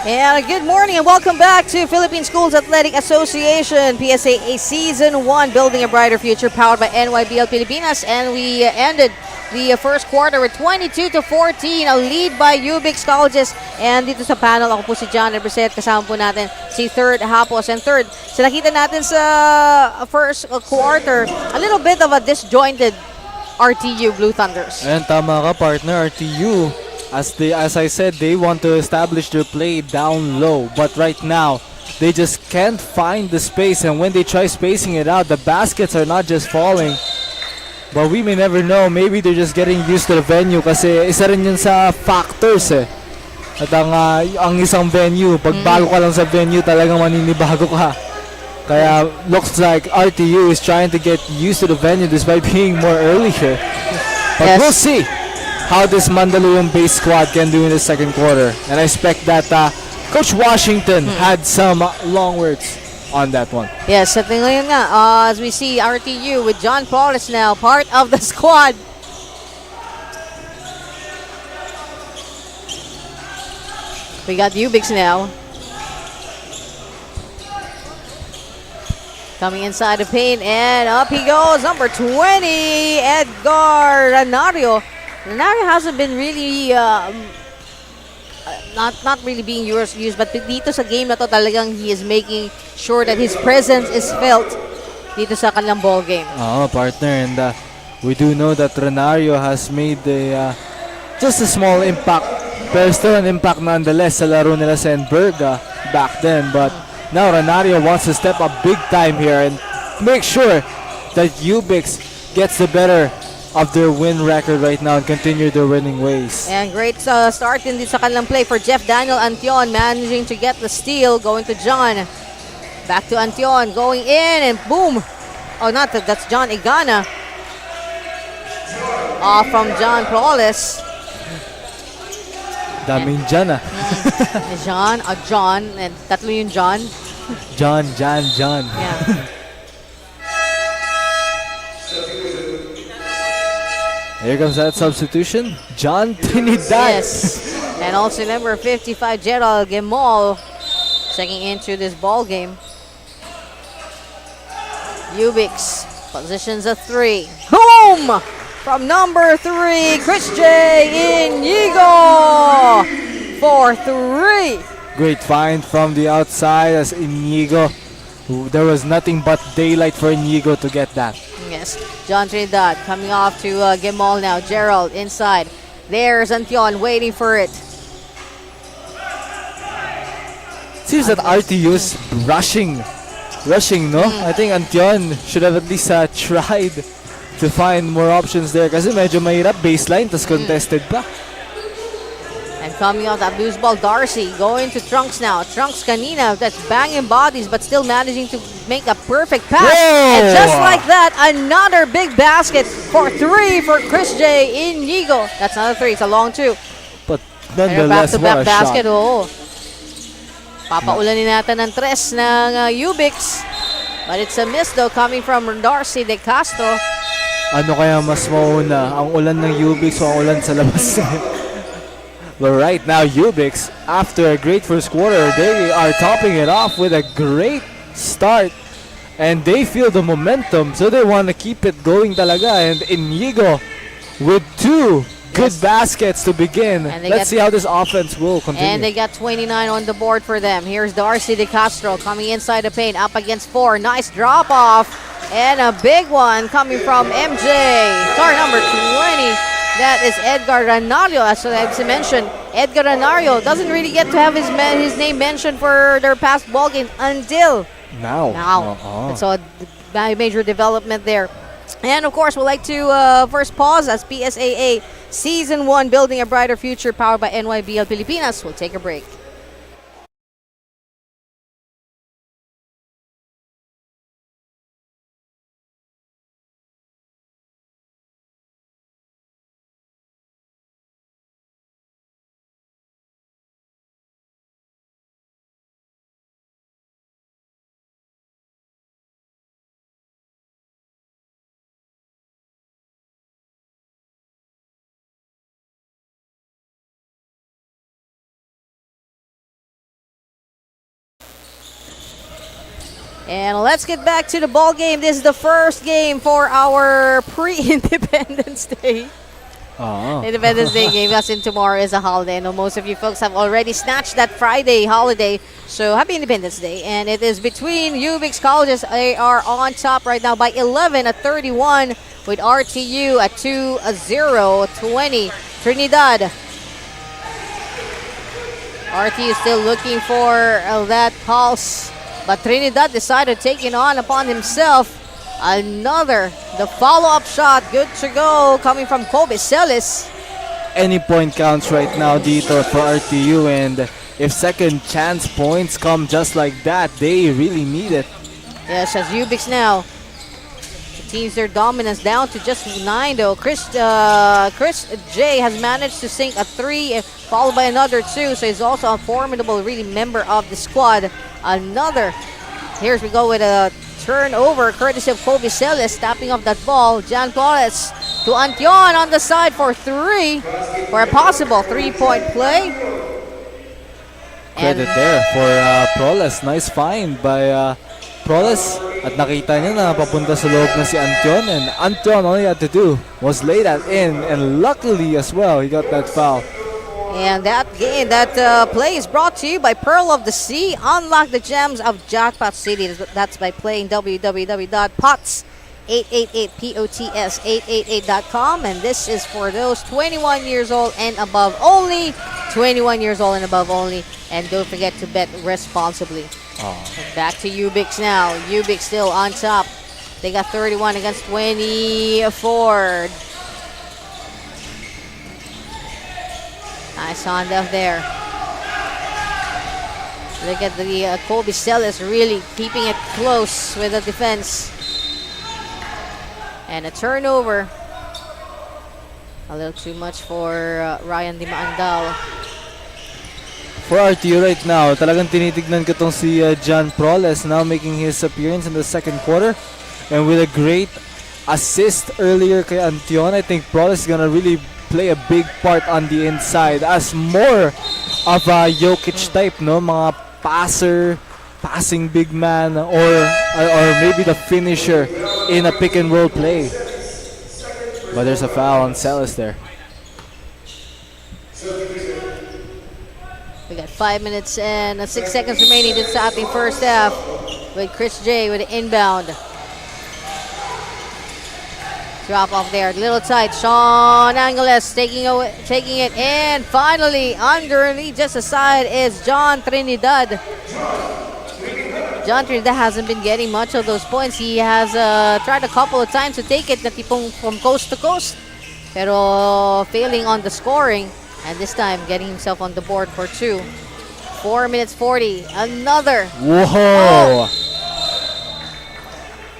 And good morning and welcome back to Philippine Schools Athletic Association, PSAA Season 1, Building a Brighter Future, powered by NYBL Pilipinas. And we ended the first quarter with 22-14, a lead by U-Bix Colleges. And dito sa panel, ako po si John Represet, kasama po natin si Third Hapos. And Third, so nakita natin sa first quarter, a little bit of a disjointed RTU Blue Thunders. And tama ka, partner, RTU. As I said, they want to establish their play down low, but right now they just can't find the space, and when they try spacing it out, the baskets are not just falling. But we may never know, maybe they're just getting used to the venue kasi isa rin yun sa factors eh. At ang isang venue, pag bago ka lang sa venue, talagang maninibago ka. Kaya looks like RTU is trying to get used to the venue despite being more earlier. But we'll see how this Mandaluyong base squad can do in the second quarter. And I expect that Coach Washington had some long words on that one. Yes, at ngayon nga, as we see RTU with John Paulus now, part of the squad. We got U-Bix now. Coming inside the paint, and up he goes, number 20, Edgar Renario. Renario hasn't been really, not really being used, but dito sa game na to talagang he is making sure that his presence is felt dito sa kanilang ball game. Oh, partner, and we do know that Renario has made just a small impact, pero still an impact nonetheless sa laro nila sa Enberga back then. But now Renario wants to step up big time here and make sure that U-Bix gets the better of their win record right now and continue their winning ways. And great start in sa kanilang play for Jeff Daniel Antion, managing to get the steal, going to John. Back to Antion, going in, and boom! Oh, not that, that's John Igana. Off from John Paulus. Daming John John, and tatlo yung John. John. Yeah. Here comes that substitution. John Trinidad. Yes. And also number 55, Gerald Gemol, checking into this ball game. U-Bix positions a 3. Boom! From number 3, Chris J. Inigo for 3. Great find from the outside as Inigo. There was nothing but daylight for Inigo to get that. Yes, John Trinidad coming off to Gemol now. Gerald inside. There's Antion waiting for it. Seems that RTU is rushing, no? I think Antion should have at least tried to find more options there kasi medyo mahirap baseline tas contested pa. And coming off that loose ball, Darcy going to Trunks now. Trunks kanina, that's banging bodies but still managing to make a perfect pass. Whoa! And just like that, another big basket for 3 for Chris J. Inigo. That's another 3, it's a long 2. But nonetheless, what a basket, shot. oo. Papaulanin natin ng 3 ng U-Bix. But it's a miss though coming from Darcy De Castro. Ano kaya mas mauna? Ang ulan ng U-Bix o ang ulan sa labas? But right now, U-Bix, after a great first quarter, they are topping it off with a great start. And they feel the momentum, so they want to keep it going talaga. And Inigo with 2 good baskets to begin. Let's see how this offense will continue. And they got 29 on the board for them. Here's Darcy De Castro coming inside the paint, up against 4. Nice drop off. And a big one coming from MJ. Star number 20. That is Edgar Renario. As I mentioned, Edgar Renario doesn't really get to have his name mentioned for their past ball games until now. So a major development there. And of course, we'd like to first pause as PSAA Season 1 Building a Brighter Future powered by NYBL Pilipinas. We'll take a break. And let's get back to the ball game. This is the first game for our pre-Independence Day. Independence Day game, as in tomorrow is a holiday. I know most of you folks have already snatched that Friday holiday. So happy Independence Day. And it is between U-Bix Colleges. They are on top right now by 11 at 31 with RTU at 2-0, 20. Trinidad RT is still looking for that pulse, but Trinidad decided to take it on upon himself. The follow-up shot, good to go, coming from Kobe Celis. Any point counts right now dito for RTU, and if second chance points come just like that, they really need it. Yes, as U-Bix now continues their dominance down to just 9 though. Chris J has managed to sink a 3 followed by another 2, so he's also a formidable really member of the squad. Here we go with a turnover courtesy of Kobe Celis, tapping off that ball. Jan Flores to Antion on the side for 3 for a possible 3-point play. Credit there for Proles. Nice find by Proles. At nakita niya na papunta sa loob na si Antion, and Antion, all he had to do was lay that in, and luckily as well he got that foul. And that play is brought to you by Pearl of the Sea. Unlock the gems of Jackpot City. That's by playing www.pots888.com, and this is for those 21 years old and above only. 21 years old and above only, and don't forget to bet responsibly. Back to U-Bix now. U-Bix still on top. They got 31 against 24. Nice handoff there. Look at the Kobe Celis really keeping it close with the defense. And a turnover. A little too much for Ryan Di Maandal. For RTU right now, talagang tinitignan ko tong si John Proles now making his appearance in the second quarter. And with a great assist earlier kay Antion, I think Proles is gonna really play a big part on the inside as more of a Jokic type, no? Mga passer, passing big man, or maybe the finisher in a pick and roll play. But there's a foul on Celis there. We got 5 minutes and 6 seconds remaining to start the first half with Chris J with the inbound. Drop off there, a little tight. Sean Angeles taking it, and finally underneath just aside is John Trinidad. John Trinidad hasn't been getting much of those points. He has tried a couple of times to take it, na tipong from coast to coast, pero failing on the scoring, and this time getting himself on the board for 2. 4 minutes 40. Another. Whoa!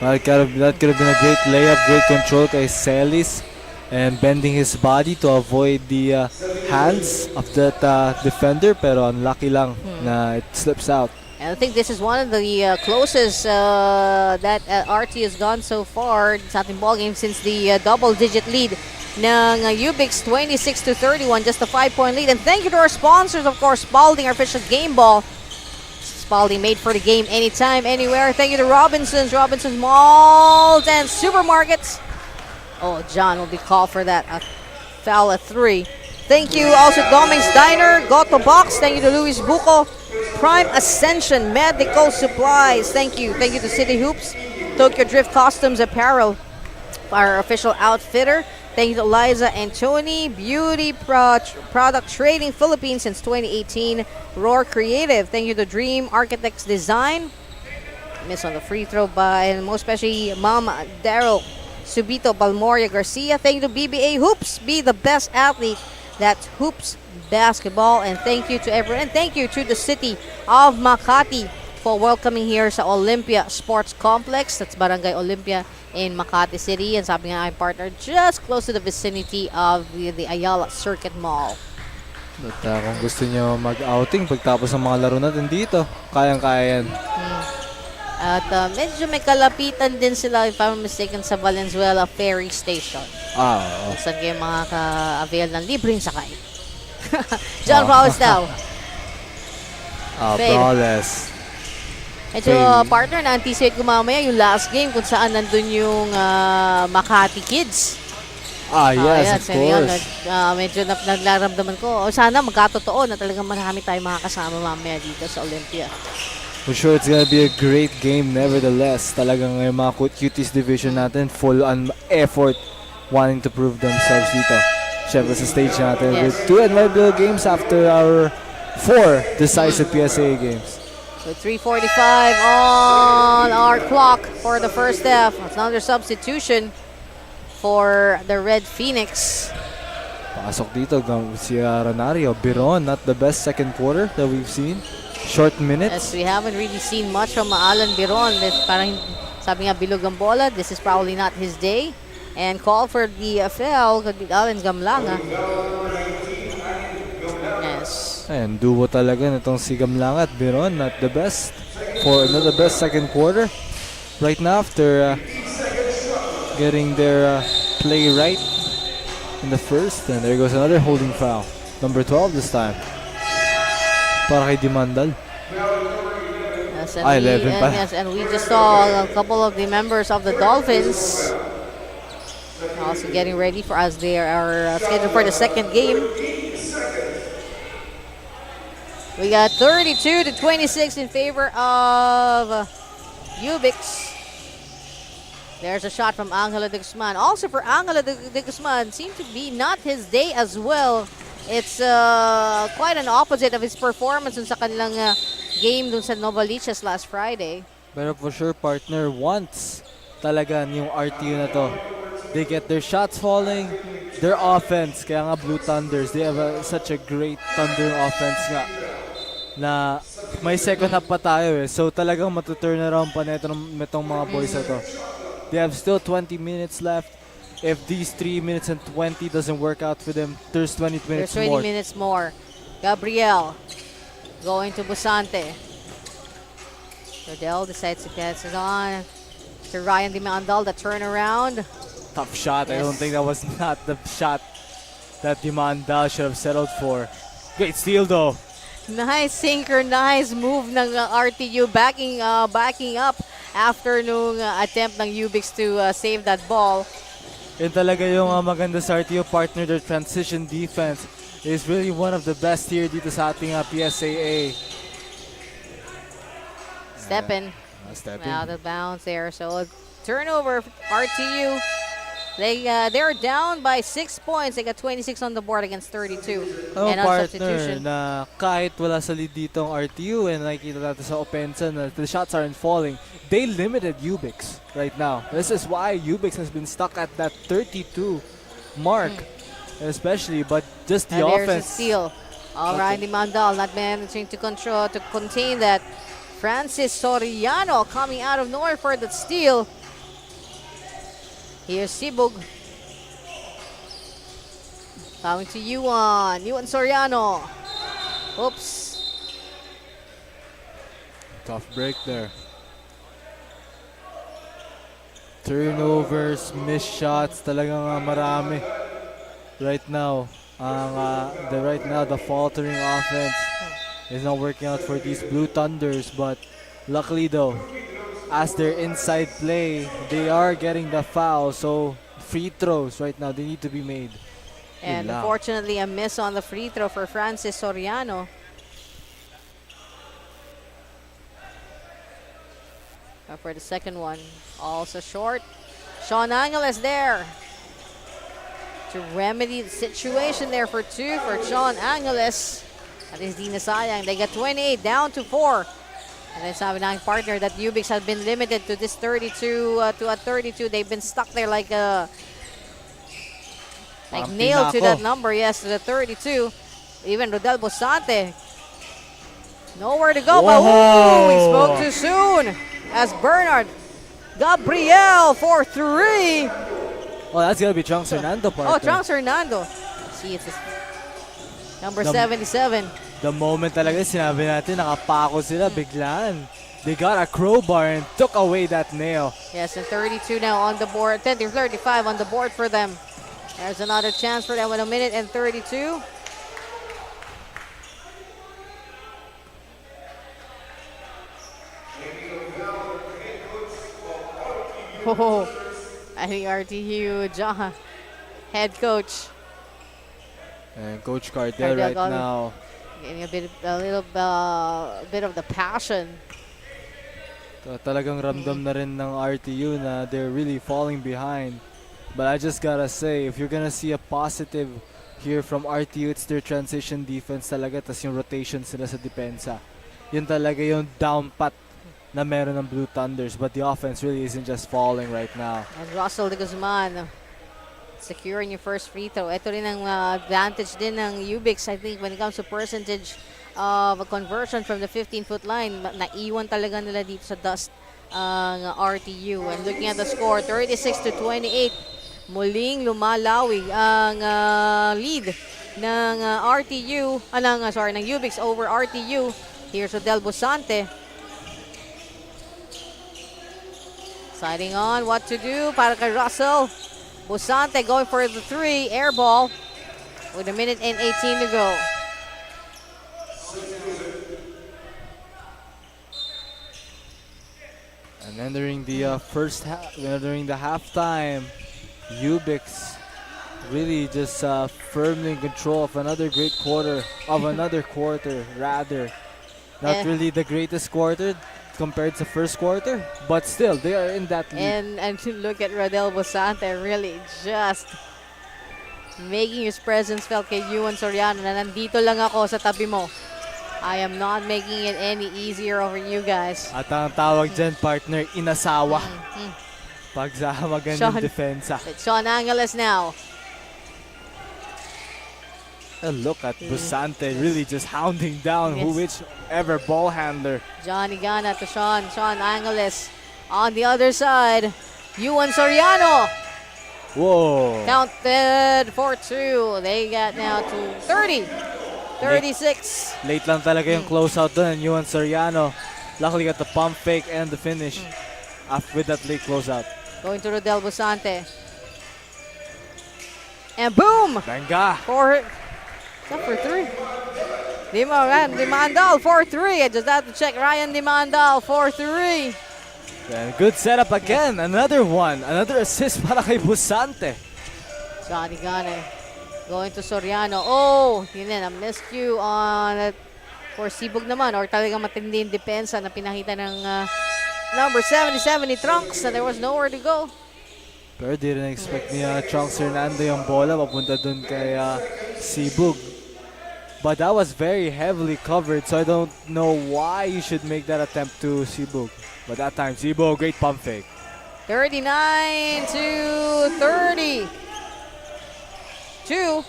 That could have been a great layup, great control kay Celis, and bending his body to avoid the hands of that defender, pero unlucky lang na it slips out. And I think this is one of the closest that RT has gone so far sa ating ballgame since the double-digit lead ng U-Bix 26-31, just a 5-point lead. And thank you to our sponsors, of course, Spalding, our official game ball. Spalding, made for the game anytime, anywhere. Thank you to Robinson's Malls and Supermarkets. Oh, John will be called for that. A foul at 3. Thank you also Doming's Diner, Goto Box. Thank you to Luis Buco, Prime Ascension Medical Supplies. Thank you to City Hoops, Tokyo Drift Costumes Apparel, our official outfitter. Thank you to Liza and Tony, Beauty Product Trading Philippines since 2018, Roar Creative. Thank you to Dream Architects Design. Miss on the free throw by, and most especially Mom Daryl Subito Balmoria Garcia. Thank you to BBA Hoops, be the best athlete. That's Hoops Basketball. And thank you to everyone. And thank you to the city of Makati for welcoming here sa Olympia Sports Complex. That's Barangay Olympia in Makati City. And sabi nga, I'm partner just close to the vicinity of the Ayala Circuit Mall. But kung gusto nyo mag-outing pagtapos ng mga laro natin dito, kayang-kaya yan. At medyo may kalapitan din sila, if I'm mistaken, sa Valenzuela Ferry Station. Oo. Saan kayo makaka-avail ng libreng sakay. John Flowers now. Flawless. Medyo partner, na-anticipate ko mamaya yung last game kung saan nandun yung Makati Kids. Yes, of course. Medyo naglaramdaman ko. Sana magkatotoo na talagang marami tayong makakasama mamaya dito sa Olympia. For sure, it's gonna be a great game nevertheless. Talagang yung mga cuties division natin full on effort wanting to prove themselves dito. Siyempre sa stage natin with 2 admirable games after our 4 decisive PSA games. With 3:45 on our clock for the first half. Another substitution for the Red Phoenix. Pasok dito si Ranario. Biron, not the best second quarter that we've seen. Short minutes. Yes, we haven't really seen much from Alan Biron. Parang sabi nga bilog ang bola, this is probably not his day. And call for the foul kay Alan Gamlanga. Yes. Ayan, duo talaga nitong si Gamlanga at Biron. Not the best second quarter. Right now after getting their play right in the first. And there goes another holding foul. Number 12 this time. Para kay Dimandal. Yes, and 11 pa. Yes, and we just saw a couple of the members of the Dolphins also getting ready for us. They are scheduled for the second game. We got 32-26 in favor of U-Bix. There's a shot from Angelo de Guzman. Also for Angelo de Guzman, seemed to be not his day as well. It's quite an opposite of his performance dun sa kanilang game dun sa Novaliches last Friday. Pero for sure, partner, once talaga yung RTU na to, they get their shots falling, their offense, kaya nga Blue Thunders, they have such a great Thunder offense nga na may second half pa tayo eh. So talagang matuturn around pa netong mga boys na to. They have still 20 minutes left. If these 3 minutes and 20 doesn't work out for them, there's 20 minutes There's 20 more. minutes more. Gabriel going to Busante. Rodell decides to pass it on to Ryan Dimandal, the turnaround. Tough shot. I Yes. don't think that was not the shot that Dimandal should have settled for. Great steal though. Nice synchronized move ng RTU backing up after nung attempt ng U-Bix to save that ball. Yun talaga yung maganda sa RTO partner. Their transition defense is really one of the best here dito sa ating PSAA. Step in. Step in. Out of bounds there. So turnover RTU. They're down by 6 points. They got 26 on the board against 32. Oh, and on partner, substitution. na kahit wala sa lead dito ang RTU and nakikita natin sa opensa na the shots aren't falling, they limited U-Bix right now. This is why U-Bix has been stuck at that 32 mark, especially, but just the And there's a offense. steal. All right, Dimandal not managing to contain that. Francis Soriano coming out of nowhere for the steal. Here's Sibug. Coming to Yuan Soriano. Oops. Tough break there. Turnovers, missed shots, talagang marami. Right now, the faltering offense is not working out for these Blue Thunders, but luckily though, as their inside play, they are getting the foul, so free throws right now, they need to be made. And Yun lang. unfortunately, a miss on the free throw for Francis Soriano. For the second one, also short. Sean Angeles there to remedy the situation there for two for Sean Angeles. At least di nasayang. They got 28 down to 4. And then sabi ng partner that U-Bix has been limited to this 32 to a 32. They've been stuck there like Parang nailed to pinako. that number. Yes, to the 32. Even Rodel Bosante. Nowhere to go. But Whoa. he spoke too soon. As Bernard Gabriel for 3. Oh, that's gonna be Trunks Hernando, partner. Oh, Trunks Hernando. See, it's number The- 77. The moment talaga sinabi natin, nakapako sila, biglaan. They got a crowbar and took away that nail. Yes, and 32 now on the board. 35 on the board for them. There's another chance for them with 1 minute and 32. Oh, I think RTU John, head coach, And Coach Cardell Cardell right got it. now, getting a little bit of the passion. talagang ramdam na rin ng RTU na they're really falling behind. But I just gotta say, if you're gonna see a positive here from RTU, it's their transition defense talaga, tas yung rotations nila sa depensa. Yun talaga yung down pat na meron ng Blue Thunders, but the offense really isn't just falling right now. And Russell de Guzman securing your first free throw. Ito rin ang advantage din ng U-Bix, I think, when it comes to percentage of a conversion from the 15-foot line. Naiwan talaga nila dito sa dust ang RTU. And looking at the score, 36-28. Muling lumalawi ang lead ng RTU, ng U-Bix over RTU. Here's Rodel Busante. Deciding on what to do para kay Russell. Busante going for the 3, air ball with a minute and 18 to go. And then during the first half, during the halftime, U-Bix really just firmly in control of another great quarter, rather. Not really the greatest quarter compared to first quarter, but still they are in that lead. And to look at Rodel Busante, really just making his presence felt kay Yuan Soriano na nandito lang ako sa tabi mo. I am not making it any easier over you guys. At ang tawag dyan, partner, inasawa. Pag sa magandang defensa. It's Sean Angeles now. And look at Busante really just hounding down whichever ball handler. Johnny Gana to Sean Angeles. On the other side, Yuan Soriano. Whoa. Counted for 2. They got now to 30. 36. Late lang talaga yung closeout doon. Yuan Soriano luckily got the pump fake and the finish with that late closeout. Going to Rodel Busante. And boom! Banga. For 3. Dimandal for 3. I just have to check Ryan Dimandal for 3. And good setup again. Another one. Another assist para kay Busante. Johnny Gane going to Soriano. Oh, yun na, miscue on for Sibug naman, or talagang matindi yung depensa na pinakita ng number 77 ni Trunks, and there was nowhere to go. Pero di rin expect ni Trunks Hernando yung bola papunta dun kay Sibug. But that was very heavily covered, so I don't know why you should make that attempt to Sibug. But that time, Sibug, great pump fake. 39-30. 2.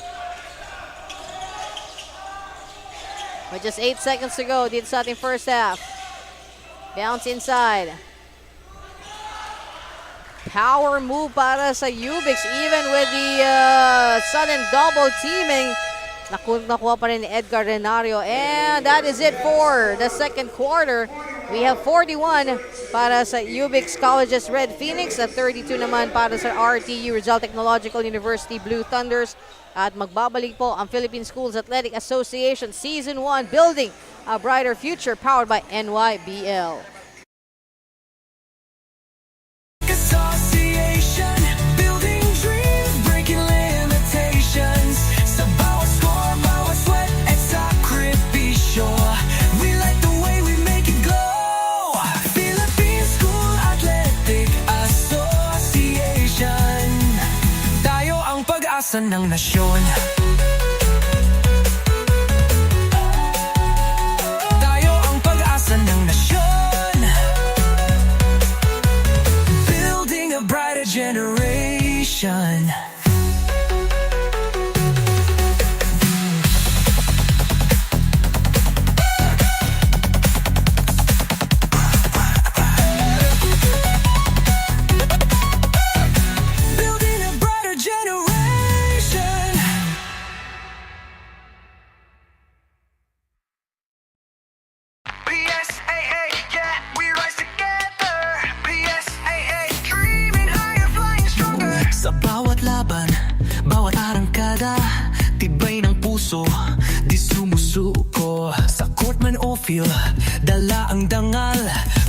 With just 8 seconds to go dito sa ating first half. Bounce inside. Power move para sa U-Bix, even with the sudden double teaming. Nakuha pa rin ni Edgar Renario. And that is it for the second quarter. We have 41 para sa U-Bix Colleges Red Phoenix at 32 naman para sa RTU Rizal Technological University Blue Thunders. At magbabalik po ang Philippine Schools Athletic Association Season 1, Building a Brighter Future, powered by NYBL. Association, building dreams, breaking limitations. Sa bawat score, bawat sweat at sakripisyo, we like the way we make it glow. Philippine School Athletic Association, tayo ang pag-asa ng nasyon. Tayo ang pag-asa ng nasyon. Building a brighter generation. Building a brighter generation. PSAA, yeah, we rise together. PSAA, dreaming higher, flying stronger. Sa bawat laban, bawat arangkada, tibay ng puso, di sumusuko. Sa court man o field, dala ang dangal,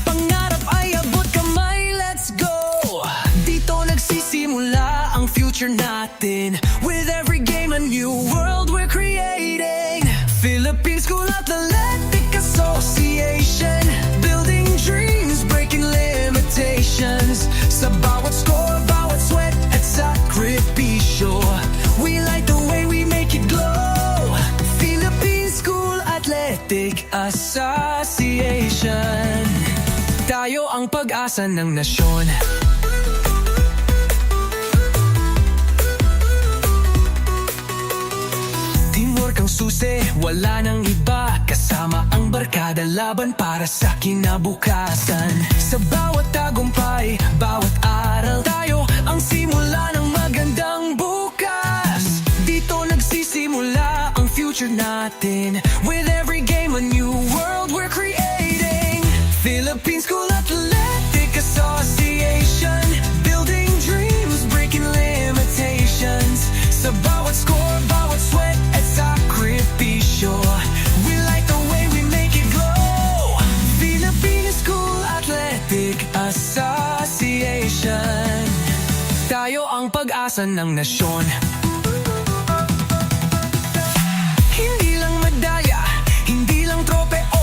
pangarap ay abot kamay, let's go. Dito nagsisimula ang future natin. With every game a new world we're creating. Philippine School Athletic Association, building dreams, breaking limitations. Sa bawat score, bawat sweat at sakripisyo, we like the way we make it Association. Tayo ang pag-asa ng nasyon. Teamwork ang susi, wala nang iba. Kasama ang barkada, laban para sa kinabukasan. Sa bawat tagumpay, bawat aral, tayo ang simula ng magandang bukas. Dito nagsisimula ang future natin. With every game, a new world we're creating. Philippine School Athletic Association, building dreams, breaking limitations. Sa bawat score, bawat sweat at sakripisyo, we like the way we make it glow. Philippine School Athletic Association. Tayo ang pag-asa ng nasyon. Hindi lang medalya, hindi lang tropeo,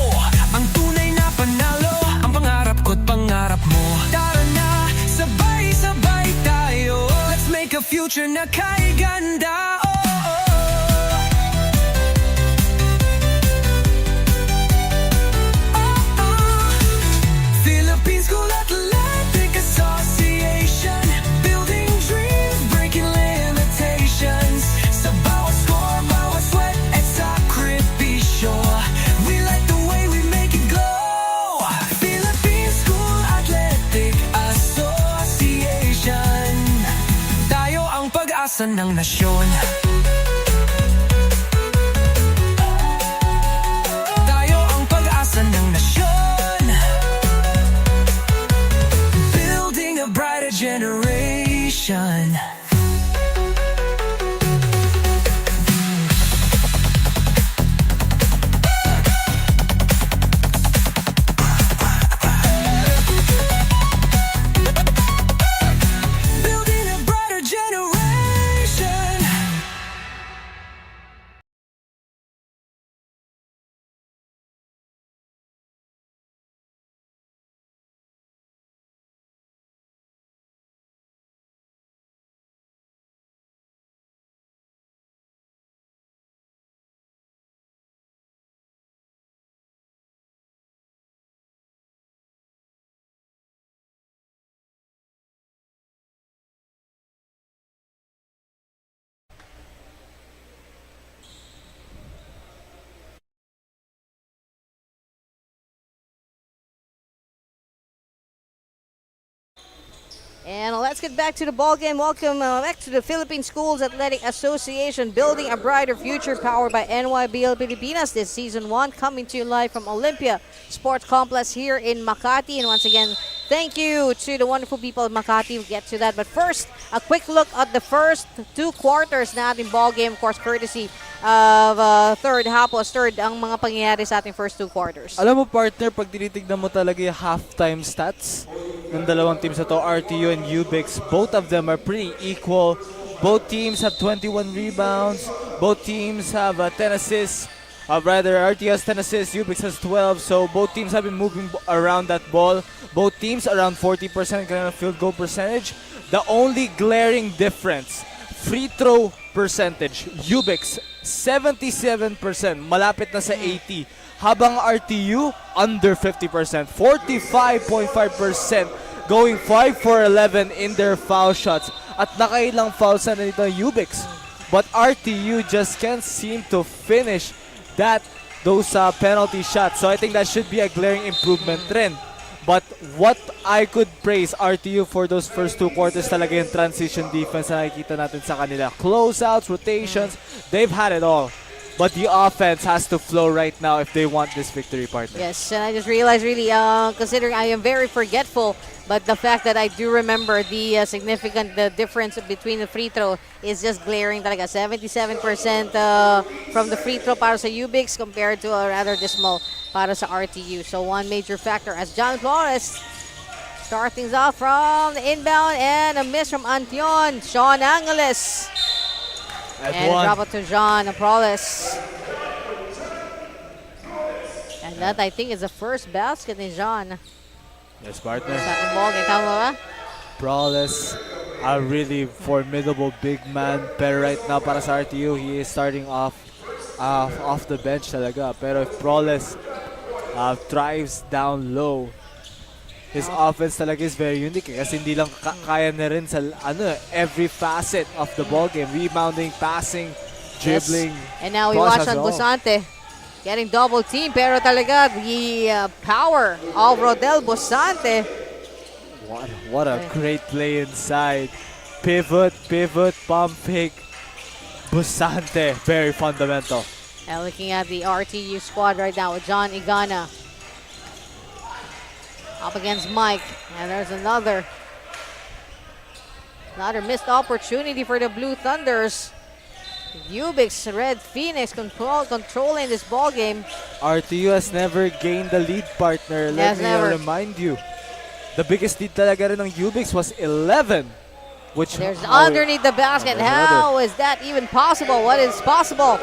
ang tunay na panalo, ang pangarap ko't pangarap mo. Tara na, sabay-sabay tayo, let's make a future na kay ganda. Philippine School Athletic Association, building dreams, breaking limitations. Sa bawat score, bawat sweat at sakripisyo, we like the way we make it glow. Philippine School Athletic Association. Tayo ang pag-asa ng nasyon. Tayo ang pag-asa ng nasyon. Building a brighter generation. Building a brighter generation. And let's get back to the ball game. Welcome back to the Philippine Schools Athletic Association, building a brighter future, powered by NYBL Pilipinas. This season 1 coming to you live from Olympia Sports Complex here in Makati. And once again, thank you to the wonderful people of Makati. We'll get to that. But first, a quick look at the first 2 quarters na ating ball game. Of course, courtesy of third, hapos third ang mga pangyayari sa ating first 2 quarters. Alam mo, partner, pag tinitignan mo talaga yung halftime stats ng dalawang teams na to, RTU and U-Bix, both of them are pretty equal. Both teams have 21 rebounds. Both teams have 10 assists. Rather, RTU has 10 assists, U-Bix has 12. So both teams have been moving around that ball. Both teams around 40% kind of field goal percentage. The only glaring difference, free throw percentage. U-Bix 77%, malapit na sa 80. Habang RTU, under 50%, 45.5%, going 5 for 11 in their foul shots. At nakailang fouls na nito U-Bix. But RTU just can't seem to finish those penalty shots. So I think that should be a glaring improvement rin. But what I could praise RTU for those first 2 quarters talaga yung transition defense na nakikita natin sa kanila. Closeouts, rotations, they've had it all. But the offense has to flow right now if they want this victory, partner. Yes, and I just realized really, considering I am very forgetful, but the fact that I do remember the significant difference between the free throw is just glaring talaga. 77% from the free throw para sa U-Bix compared to a rather dismal para sa RTU. So one major factor as John Flores start things off from the inbound and a miss from Antion. Sean Angeles. And drop it to John Proles. And that, I think, is the first basket ni John. Yes, partner. Sa ating ball game. Tama ba? Proles, a really formidable big man. Pero right now, para sa RTU, he is starting off the bench talaga. Pero if Proles thrives down low. His offense talaga is very unique kasi hindi lang kaya na rin sa every facet of the ball game. Rebounding, passing, dribbling. Yes. And now we boss watch has on all. Busante getting double team, pero talaga the power of Rodel Busante. What a great play inside. Pivot, pump fake. Busante, very fundamental. And looking at the RTU squad right now with John Igana up against Mike, and there's another missed opportunity for the Blue Thunders. U-Bix Red Phoenix controlling this ball game. RTU has never gained the lead, partner. Let me remind you. The biggest lead talaga rin ng U-Bix was 11. Which there's underneath the basket. How is that even possible? What is possible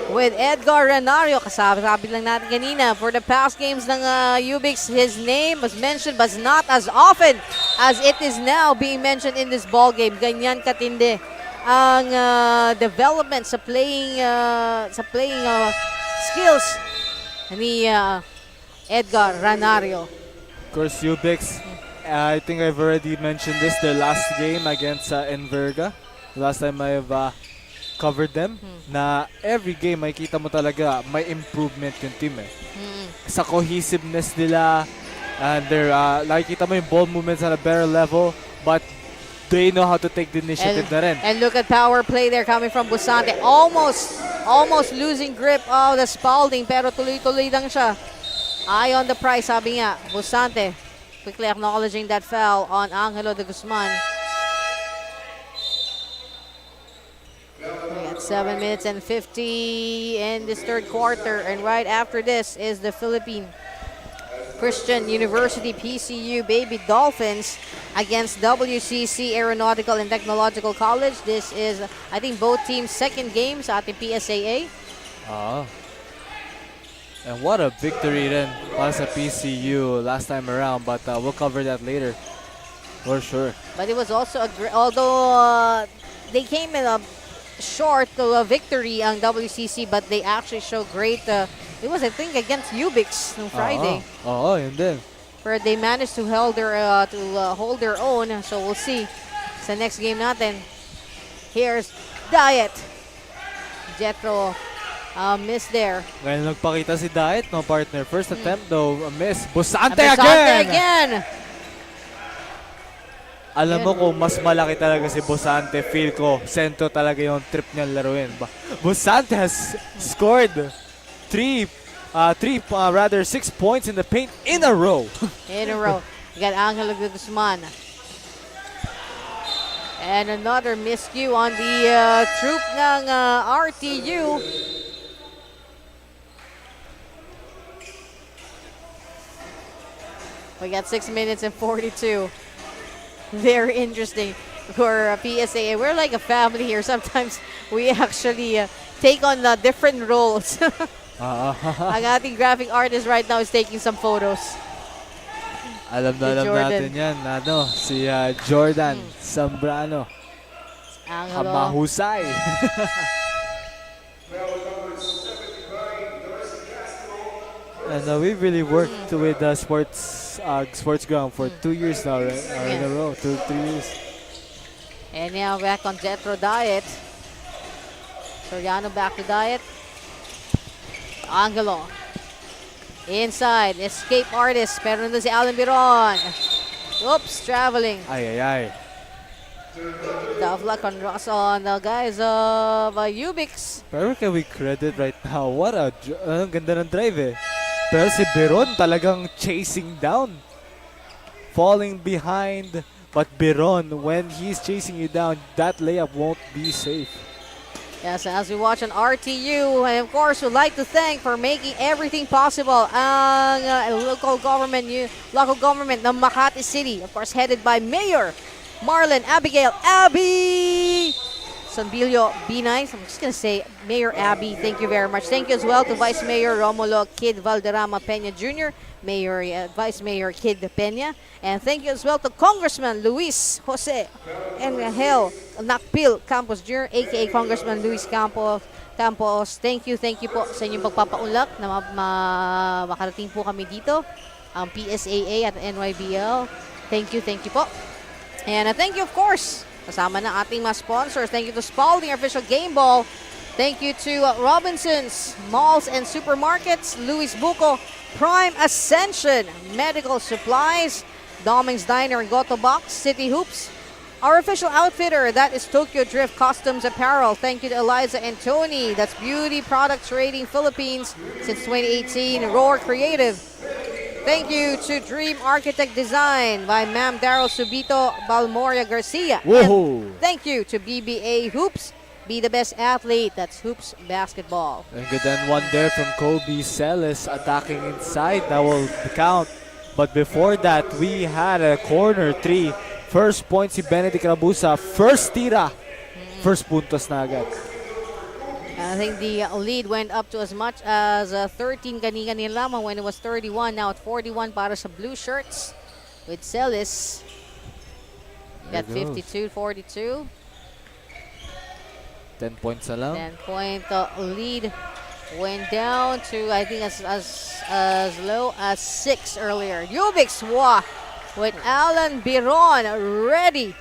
with Edgar Renario? Kasabi lang natin kanina, for the past games ng U-Bix, his name was mentioned but not as often as it is now being mentioned in this ball game. Ganyan katindi ang development sa playing skills ni Edgar Renario. Of course, U-Bix, I think I've already mentioned this, the last game against Enverga. Last time I've covered them, na every game makikita mo talaga may improvement yung team sa cohesiveness nila, and they're nakikita mo yung ball movements at a better level, but they know how to take the initiative na rin. And look at power play there coming from Busante. Almost losing grip of the Spalding, pero tuloy-tuloy lang siya. Eye on the prize, sabi nga. Busante quickly acknowledging that foul on Angelo de Guzman. We got 7 minutes and 50 in this third quarter, and right after this is the Philippine Christian University PCU Baby Dolphins against WCC Aeronautical and Technological College. This is, I think, both teams' second game sa ating PSAA. And what a victory then para sa PCU last time around, but we'll cover that later for sure. But it was also although they came in short to a victory ang WCC, but they actually show great. It was, I think, against U-Bix on Friday. Yun din. Where they managed to hold their own. So we'll see sa next game natin. Here's Diet. Jetro miss there. Ngayon nagpakita si Diet, no, partner. First attempt though, a miss. Busante again! Alam mo kung mas malaki talaga si Busante, feel ko, sento talaga yung trip niyang laruin. Busante has scored 6 points in the paint in a row. In a row. You got Angelo de Guzman. And another miscue on the troop ng RTU. We got 6 minutes and 42. Very interesting for PSA. We're like a family here. Sometimes we actually take on different roles. Ang ating graphic artist right now is taking some photos. Alam natin yan. Si Jordan Zambrano. Mahusay. And we really worked with the sports ground for 2 years now, right? In a row, 3 years. And now back on Jetro Diet. Soriano back to Diet. Angelo. Inside, escape artist. Pero nandun si Alan Biron. Oops, traveling. Ay. Tough luck on the guys of U-Bix. Pero can we credit right now? What a ganda ng drive eh. Pero si Biron talagang chasing down. Falling behind. But Biron, when he's chasing you down, that layup won't be safe. Yes, as we watch on RTU, and of course, we'd like to thank for making everything possible ang local government ng Makati City, of course, headed by Mayor Marlon Abigail Abby Sanbilio B9. I'm just going to say Mayor Abby, thank you very much. Thank you as well to Vice Mayor Romulo Kid Valderrama Peña Jr., Vice Mayor Kid Peña, and thank you as well to Congressman Luis Jose Angel Nakpil Campos Jr., aka Congressman Luis Campos, thank you po sa inyong pagpapaunlak na makarating po kami dito. Ang PSAA at NYBL. Thank you po. And thank you, of course, kasama ng ating mga sponsors. Thank you to Spalding, our official game ball. Thank you to Robinson's Malls and Supermarkets, Luis Buco, Prime Ascension, Medical Supplies, Doming's Diner and Goto Box, City Hoops. Our official outfitter, that is Tokyo Drift Customs Apparel. Thank you to Eliza and Tony. That's Beauty Products Rating Philippines since 2018. Roar Creative. Thank you to Dream Architect Design by Ma'am Daryl Subito Balmoria Garcia. Woohoo! And thank you to BBA Hoops. Be the best athlete. That's Hoops Basketball. And good and one there from Kobe Celis attacking inside. That will count. But before that, we had a corner three. First point si Benedict Rabusa. First tira. First puntos na agad. I think the lead went up to as much as 13 kanina lamang when it was 31. Now at 41 para sa blue shirts with Celis. Got 52-42. 10 points na lang. 10-point lead went down to, I think, as low as 6 earlier. U-Bix with Alan Biron ready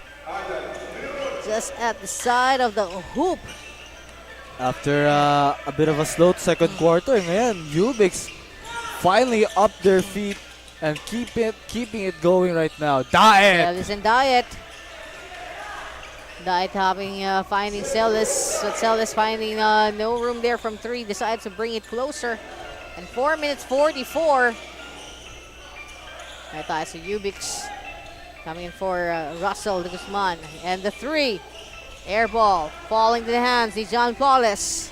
just at the side of the hoop. After a bit of a slow second quarter, ngayon, U-Bix finally up their feet and keeping it going right now. Diet! Celis and Diet. Diet finding Celis, but Celis finding no room there from 3, decides to bring it closer. And 4 minutes 44. Right tayo sa U-Bix. Coming in for Russell de Guzman. And the 3. Air ball. Falling to the hands of John Flawless.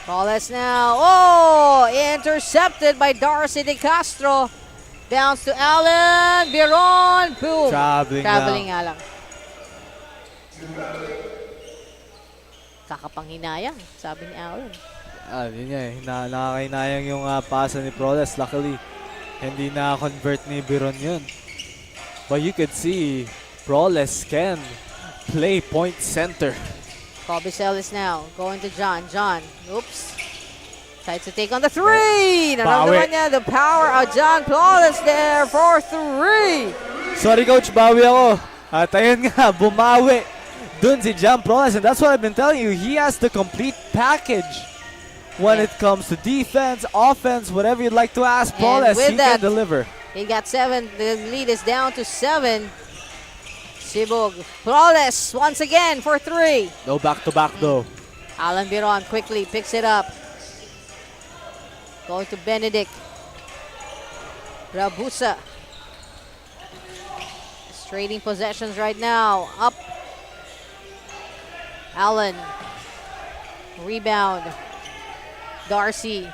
Flawless now. Oh! Intercepted by Darcy De Castro. Bounce to Allen. Biron. Boom. Traveling nga lang. Kakapanghinayang, sabi ni Allen. Yun nga eh. Nakakahinayang yung pasa ni Flawless. Luckily, hindi na-convert ni Biron yun. But you could see Flawless can play point center. Kobe Celis now going to John. John, oops. Tries to take on the 3. Naramdaman niya the power of John Flawless there for 3. Sorry coach, bawi ako. At ayun nga, bumawi dun si John Flawless. And that's what I've been telling you. He has the complete package when it comes to defense, offense, whatever you'd like to ask Flawless, he can deliver. He got 7. The lead is down to 7. Sibog. Flawless once again for 3. No back-to-back though. Alan Biron quickly picks it up. Going to Benedict. Rabusa. Trading possessions right now. Up. Allen. Rebound. Darcy.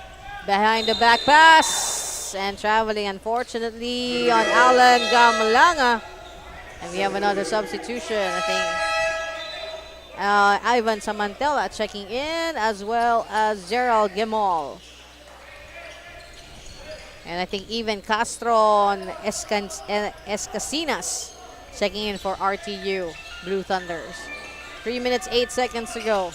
Behind the back pass. And traveling, unfortunately, on Alan Gamalanga. And we have another substitution, I think. Ivan Samantella checking in, as well as Gerald Gemol. And I think even Castro and Escasinas checking in for RTU Blue Thunders. 3 minutes, 8 seconds to go.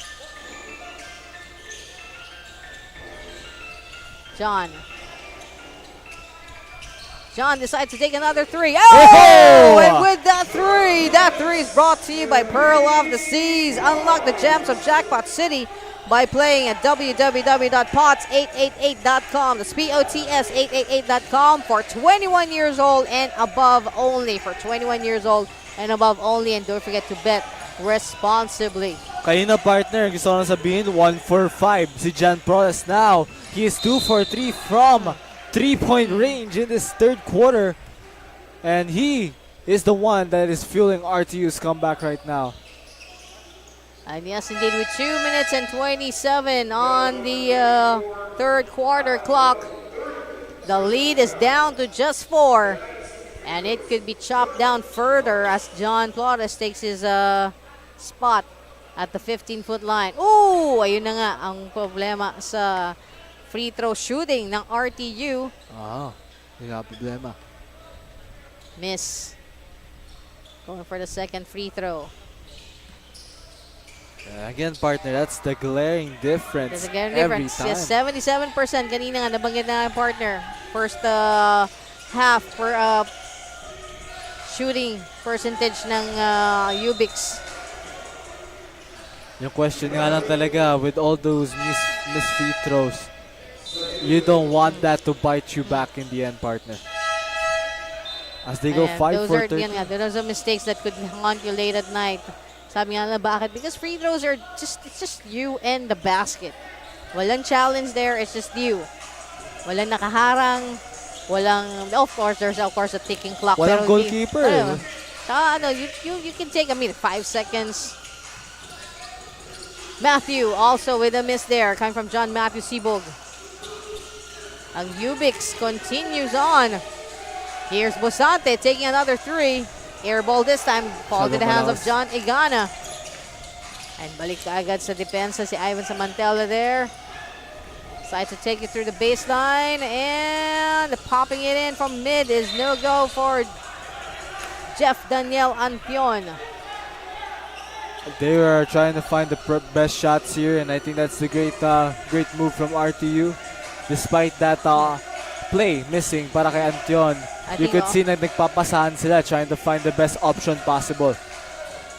John decides to take another 3. Oh! And with that 3 is brought to you by Pearl of the Seas. Unlock the gems of Jackpot City by playing at www.pots888.com. That's POTS888.com for 21 years old and above only. For 21 years old and above only. And don't forget to bet responsibly. Kayo na partner, gusto ko na sabihin, 1 for 5 si John Flawless now. He is 2 for 3 from 3-point range in this third quarter. And he is the one that is fueling RTU's comeback right now. And yes, indeed, with 2 minutes and 27 on the third quarter clock, the lead is down to just 4. And it could be chopped down further as John Flores takes his spot at the 15-foot line. Ooh, ayun na nga ang problema sa free throw shooting ng RTU. Yun nga problema. Miss. Going for the second free throw. Again, partner, that's the glaring difference There's again every difference. time. Yes, 77%. Kanina nga, nabanggit na ang partner. First half for shooting percentage ng U-Bix. Yung question nga lang talaga, with all those missed free throws, you don't want that to bite you back in the end, partner. As they go And 5 for 30. those are mistakes that could haunt you late at night. Sabi nga na, bakit? Because free throws are it's just you and the basket. Walang challenge there, it's just you. Walang nakaharang, of course, there's of course a ticking clock. Walang pero goalkeeper. You can take, 5 seconds. Matthew also with a miss there, coming from John Matthew Sibog. Ang U-Bix continues on. Here's Busante taking another 3. Air ball this time, falls in the hands of John Igana. And balik ka agad sa depensa si Ivan Samantella there. Decides to take it through the baseline, and popping it in from mid is no go for Jeff Daniel Anpion. They were trying to find the best shots here, and I think that's the great move from RTU. Despite that play missing para kay Antion, you could see na nagpapasahan sila trying to find the best option possible.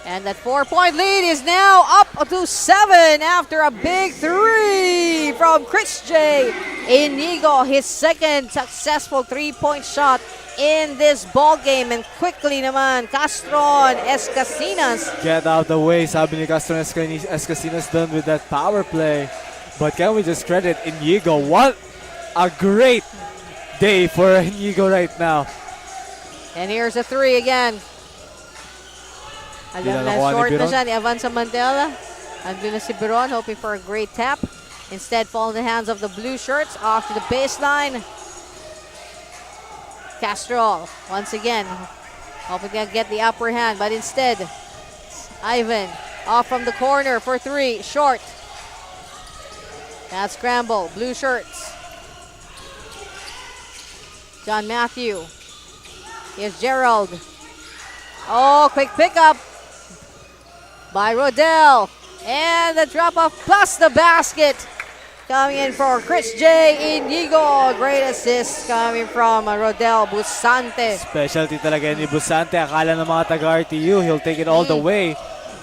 And that 4-point lead is now up to 7 after a big 3 from Chris J. Inigo, his second successful 3-point shot in this ball game. And quickly naman, Castron Escasinas. Get out the way, sabi ni Castron Escasinas done with that power play. But can we just credit Inigo? What a great day for Inigo right now. And here's a 3 again. Alam na short na siya ni Ivan Samantella. Andun na si Biron hoping for a great tap. Instead, fall in the hands of the blue shirts. Off to the baseline. Castro, once again, hoping to get the upper hand. But instead, Ivan off from the corner for 3. Short. That scramble. Blue shirts. John Matthew. Here's Gerald. Oh, quick pickup by Rodell. And the drop-off plus the basket. Coming in for Chris J. Inigo. Great assist coming from Rodell Busante. Specialty talaga ni Busante. Akala ng mga taga-RTU, he'll take it all the way.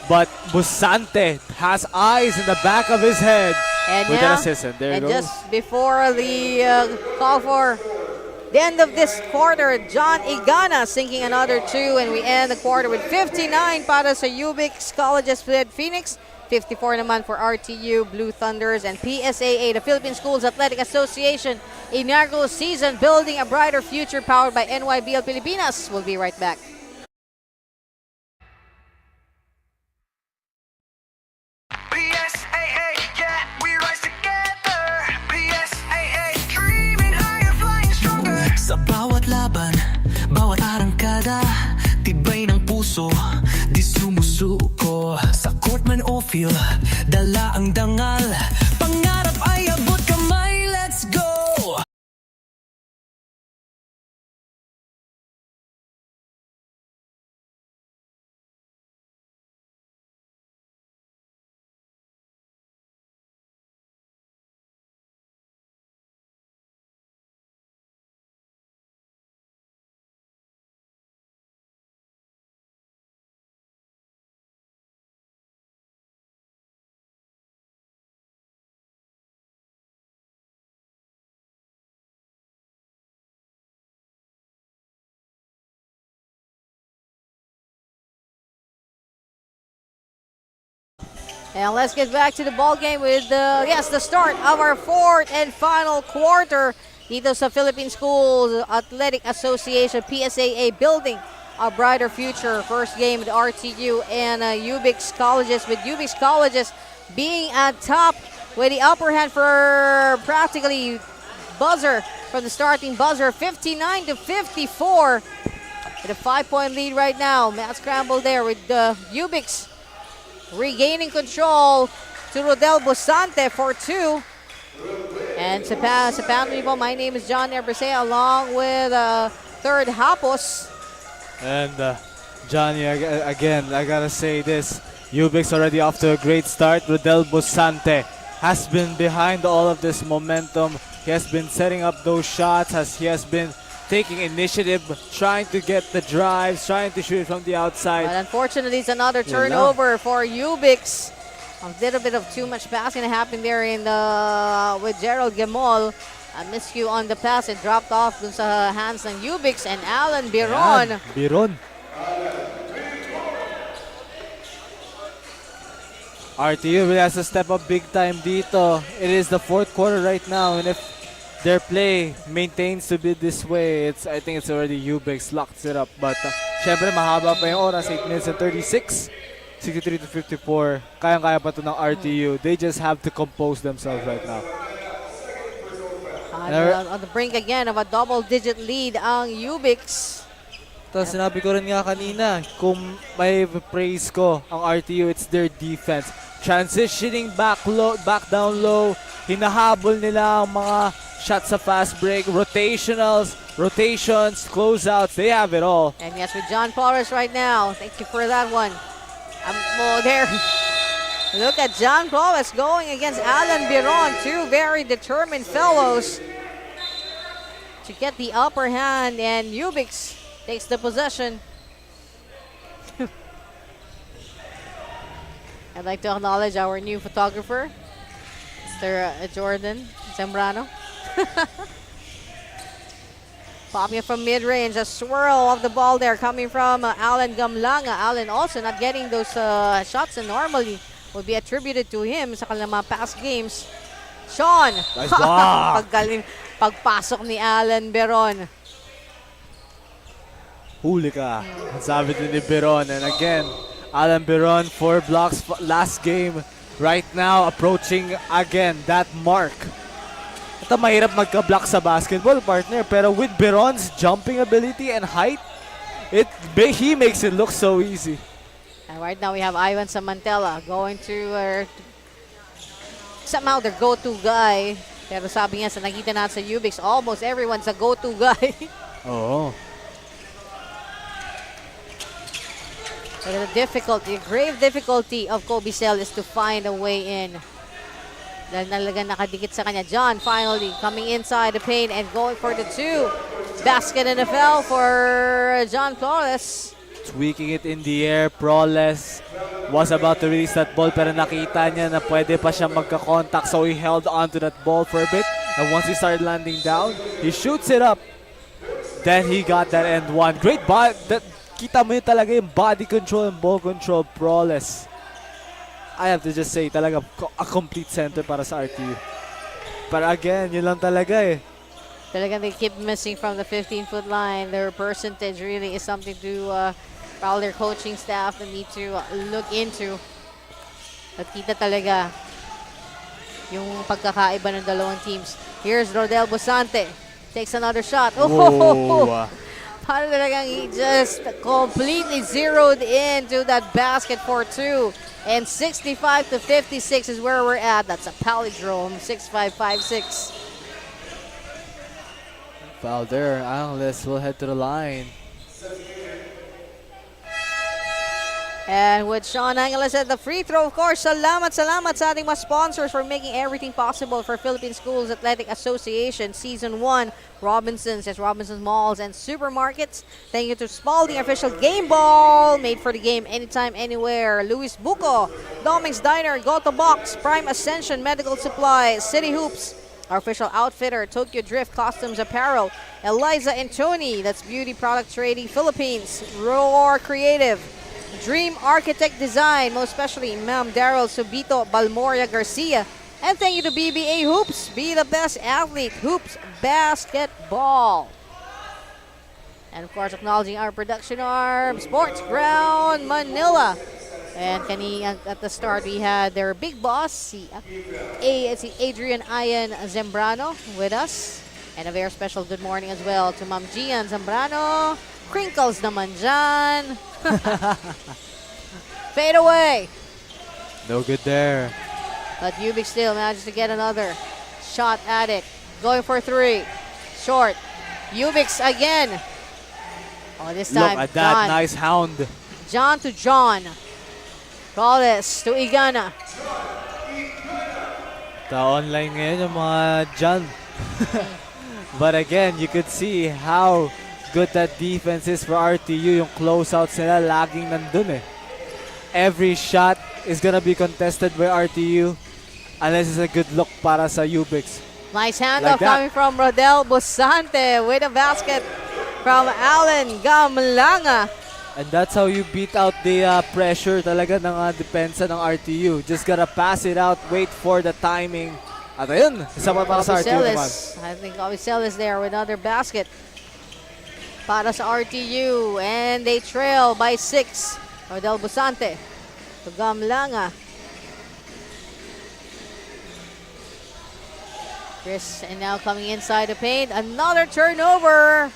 But Busante has eyes in the back of his head. And with now, an assist. And there and goes. just before the call for the end of this quarter, John Igana sinking another 2, and we end the quarter with 59 para sa U-Bix Colleges with Phoenix, 54 naman for RTU Blue Thunders, and PSAA, the Philippine Schools Athletic Association inaugural season, building a brighter future, powered by NYBL Pilipinas. We'll be right back. PSAA, yeah, we rise together. PSAA, dreaming higher, flying stronger. Sa bawat laban, bawat arangkada, tibay ng puso, di sumusuko. Sa court man o field, dala ang dangal. Pangarap ay abot kamay, let's go! And let's get back to the ball game with the start of our fourth and final quarter dito sa Philippine Schools Athletic Association PSAA, building a brighter future. First game with RTU and U-Bix Colleges, with U-Bix Colleges being at top with the upper hand for practically buzzer from the starting buzzer, 59 to 54 with a 5-point lead right now. Matt scramble there with U-Bix regaining control to Rodel Busante for 2. And sa panel po, my name is John Ebrese along with third Hapos. And Johnny, again, I gotta say this. U-Bix already off to a great start. Rodel Busante has been behind all of this momentum. He has been setting up those shots, he has been taking initiative, trying to get the drives, trying to shoot from the outside. But unfortunately, it's another turnover for U-Bix. A little bit of too much passing happened there with Gerald Gemol. A miscue on the pass. It dropped off dun sa hands ng U-Bix and Alan Biron. Ayan, Biron. RTU really has to step up big time dito. It is the fourth quarter right now, and if their play maintains to be this way, I think it's already U-Bix locks it up. But syempre mahaba pa yung oras, 8 minutes and 36. 63 to 54. Kayang-kaya pa ito ng RTU. They just have to compose themselves right now. On the brink again of a double-digit lead ang U-Bix. Tapos sinabi ko rin nga kanina, kung may praise ko ang RTU, it's their defense. Transitioning back down low, hinahabol nila ang mga shots sa fast break, rotations, closeouts, they have it all. And yes, with John Flores right now. Thank you for that one. There. Look at John Flores going against Alan Biron, two very determined fellows to get the upper hand, and U-Bix takes the possession. I'd like to acknowledge our new photographer, Mr. Jordan Zambrano. Popping it from mid-range, a swirl of the ball there coming from Alan Gamlanga. Alan also not getting those shots that normally would be attributed to him sa kanilang mga past games. Sean! Nice block! Pagpasok ni Alan Biron. Huli ka. Sabi din ni Biron. And again, Alan Biron, 4 blocks last game. Right now, approaching again that mark. Ito mahirap magka-block sa basketball, partner. Pero with Biron's jumping ability and height, he makes it look so easy. And right now we have Ivan Samantella going to somehow their go-to guy. Pero sabi niya sa nakita natin sa U-Bix, almost everyone's a go-to guy. Oo. But the grave difficulty of Kobe Cell is to find a way in. Dahil nalagang nakadikit sa kanya. John finally coming inside the paint and going for the 2. Basket and a foul for John Flores. Tweaking it in the air. Flores was about to release that ball pero nakita niya na pwede pa siya magka-contact, so he held onto that ball for a bit. And once he started landing down, he shoots it up. Then he got that end one. Great ball. Kita mo yun talaga yung body control and ball control. Flores, I have to just say, talaga a complete center para sa RTU. But again, yun lang talaga eh. Talagang they keep missing from the 15-foot line. Their percentage really is something to probably their coaching staff need to look into. At kita talaga yung pagkakaiba ng dalawang teams. Here's Rodel Busante. Takes another shot. Oh! Parang talagang he just completely zeroed into that basket for 2. And 65 to 56 is where we're at. That's a palindrome. 6-5-5-6. Foul there. Analysts will head to the line. And with Sean Angeles at the free throw, of course, salamat sa ating mga sponsors for making everything possible for Philippine Schools Athletic Association Season 1. Robinsons, yes, Robinsons Malls and Supermarkets. Thank you to Spalding Official Game Ball, made for the game anytime, anywhere. Luis Buco, Doming's Diner, Go to Box, Prime Ascension Medical Supplies, City Hoops, our official outfitter, Tokyo Drift Costumes Apparel, Eliza and Tony, that's Beauty Product Trading Philippines, Roar Creative, Dream Architect Design, most especially Ma'am Daryl Subito Balmoria Garcia. And thank you to BBA Hoops. Be the best athlete. Hoops Basketball. And of course, acknowledging our production arm, Sports Ground Manila. And at the start, we had their big boss, si Adrian Ian Zambrano with us. And a very special good morning as well to Ma'am Gian Zambrano. Crinkles naman dyan. Fade away. No good there. But U-Bix still manages to get another shot at it. Going for 3. Short. U-Bix again. Oh, this time, Look at that John. nice hound. John to John. Flawless to Igana. The online ngayon yung mga John. But again, you could see how good that defense is for RTU. Yung closeouts nila laging nandun eh. Every shot is gonna be contested by RTU unless it's a good look para sa U-Bix. Nice handoff Like that. coming from Rodel Busante with a basket from Allen Gamlanga. And that's how you beat out the pressure talaga ng depensa ng RTU. Just gotta pass it out, wait for the timing. At ayun, isa pa para sa RTU naman. I think Avicelis there with another basket para sa RTU. And they trail by 6. Rodel Busante to Gamlanga. Chris, and now coming inside the paint. Another turnover.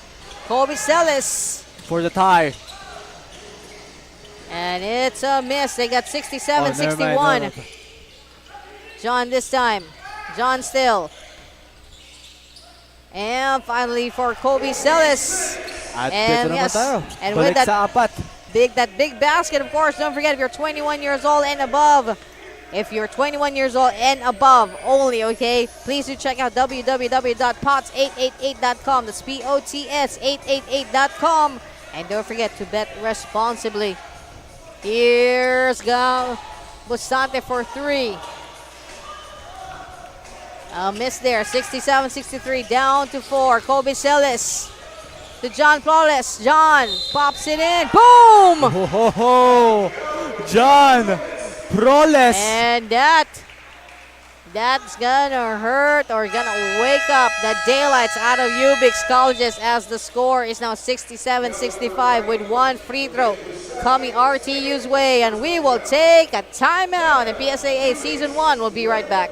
Kobe Celis. For the tie. And it's a miss. They got 67, Oh, 61. John this time. John still. And finally for Kobe Celis. At And dito naman yes, tayo. and with Balik that- sa apat. That big basket, of course. Don't forget, if you're 21 years old and above, if you're 21 years old and above only, okay, please do check out www.pots888.com. That's POTS888.com. And don't forget to bet responsibly. Here's Busante for 3. A miss there. 67-63, down to 4. Kobe Celis to John Flawless. John pops it in. Boom! Ho, ho, ho. John Proles. And that's gonna hurt or gonna wake up the daylights out of U-Bix Colleges as the score is now 67-65 with one free throw coming RTU's way. And we will take a timeout. And PSAA Season 1 will be right back.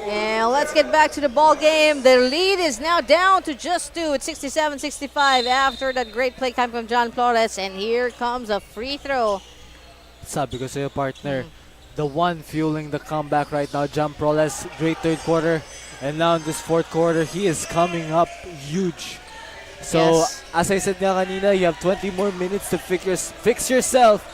And let's get back to the ball game. The lead is now down to just 2. It's 67-65 after that great play coming from John Flores. And here comes a free throw. Sabi ko sa'yo, partner, the one fueling the comeback right now, John Proles, great third quarter. And now in this fourth quarter, he is coming up huge. So, Yes. as I said nga kanina, you have 20 more minutes to fix yourself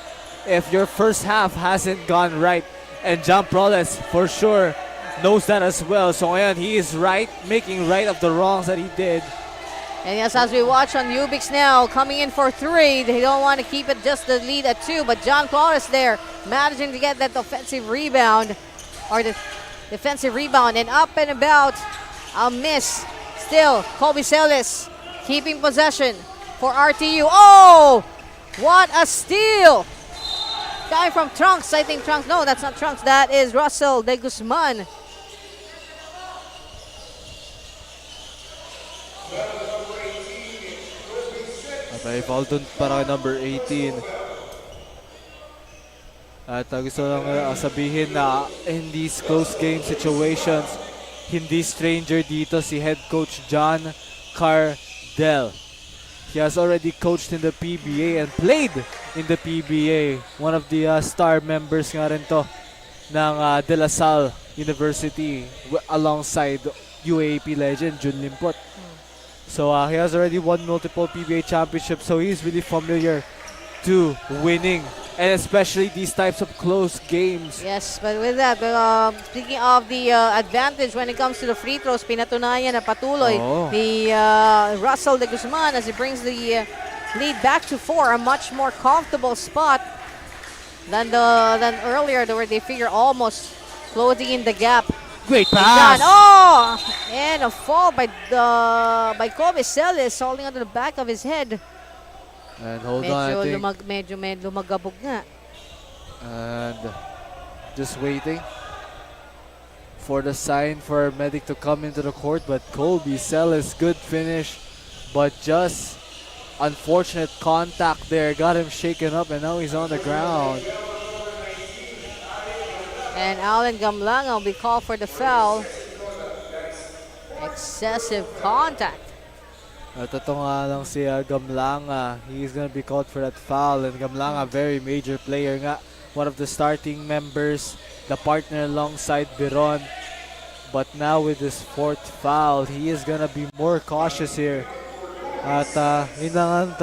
if your first half hasn't gone right. And John Proles, for sure, knows that as well. So ngayon, he is right, making right of the wrongs that he did. And yes, as we watch on U-Bix now, coming in for 3. They don't want to keep it just the lead at 2. But John Flores there, managing to get that offensive rebound. Or the defensive rebound. And up and about, a miss. Still, Kobe Celis keeping possession for RTU. Oh! What a steal! Guy from Trunks, I think Trunks. No, that's not Trunks. That is Russell De Guzman. At ay foul dun para kay number 18. At gusto lang sabihin na in these close game situations, hindi stranger dito si head coach John Cardell. He has already coached in the PBA and played in the PBA. One of the star members nga rin to ng De La Salle University alongside UAP legend Jun Limpot. So he has already won multiple PBA championships, so he's really familiar to winning and especially these types of close games. Yes, but with that, speaking of the advantage when it comes to the free throws, pinatunayan na patuloy ni Russell de Guzman as he brings the lead back to 4, a much more comfortable spot than earlier where they figure almost closing in the gap. Great pass! Oh! And a fall by Kobe Celis holding onto the back of his head. And hold on, I think. Medyo lumagabog nga. And just waiting for the sign for Medic to come into the court, but Kobe Celis, good finish, but just unfortunate contact there, got him shaken up, and now he's on the ground. And Alan Gamlanga will be called for the foul. Excessive contact. At ito nga lang si Gamlanga, he's gonna be called for that foul, and Gamlanga, very major player nga, one of the starting members, the partner alongside Biron. But now with this 4th foul, he is gonna be more cautious here. At yun nga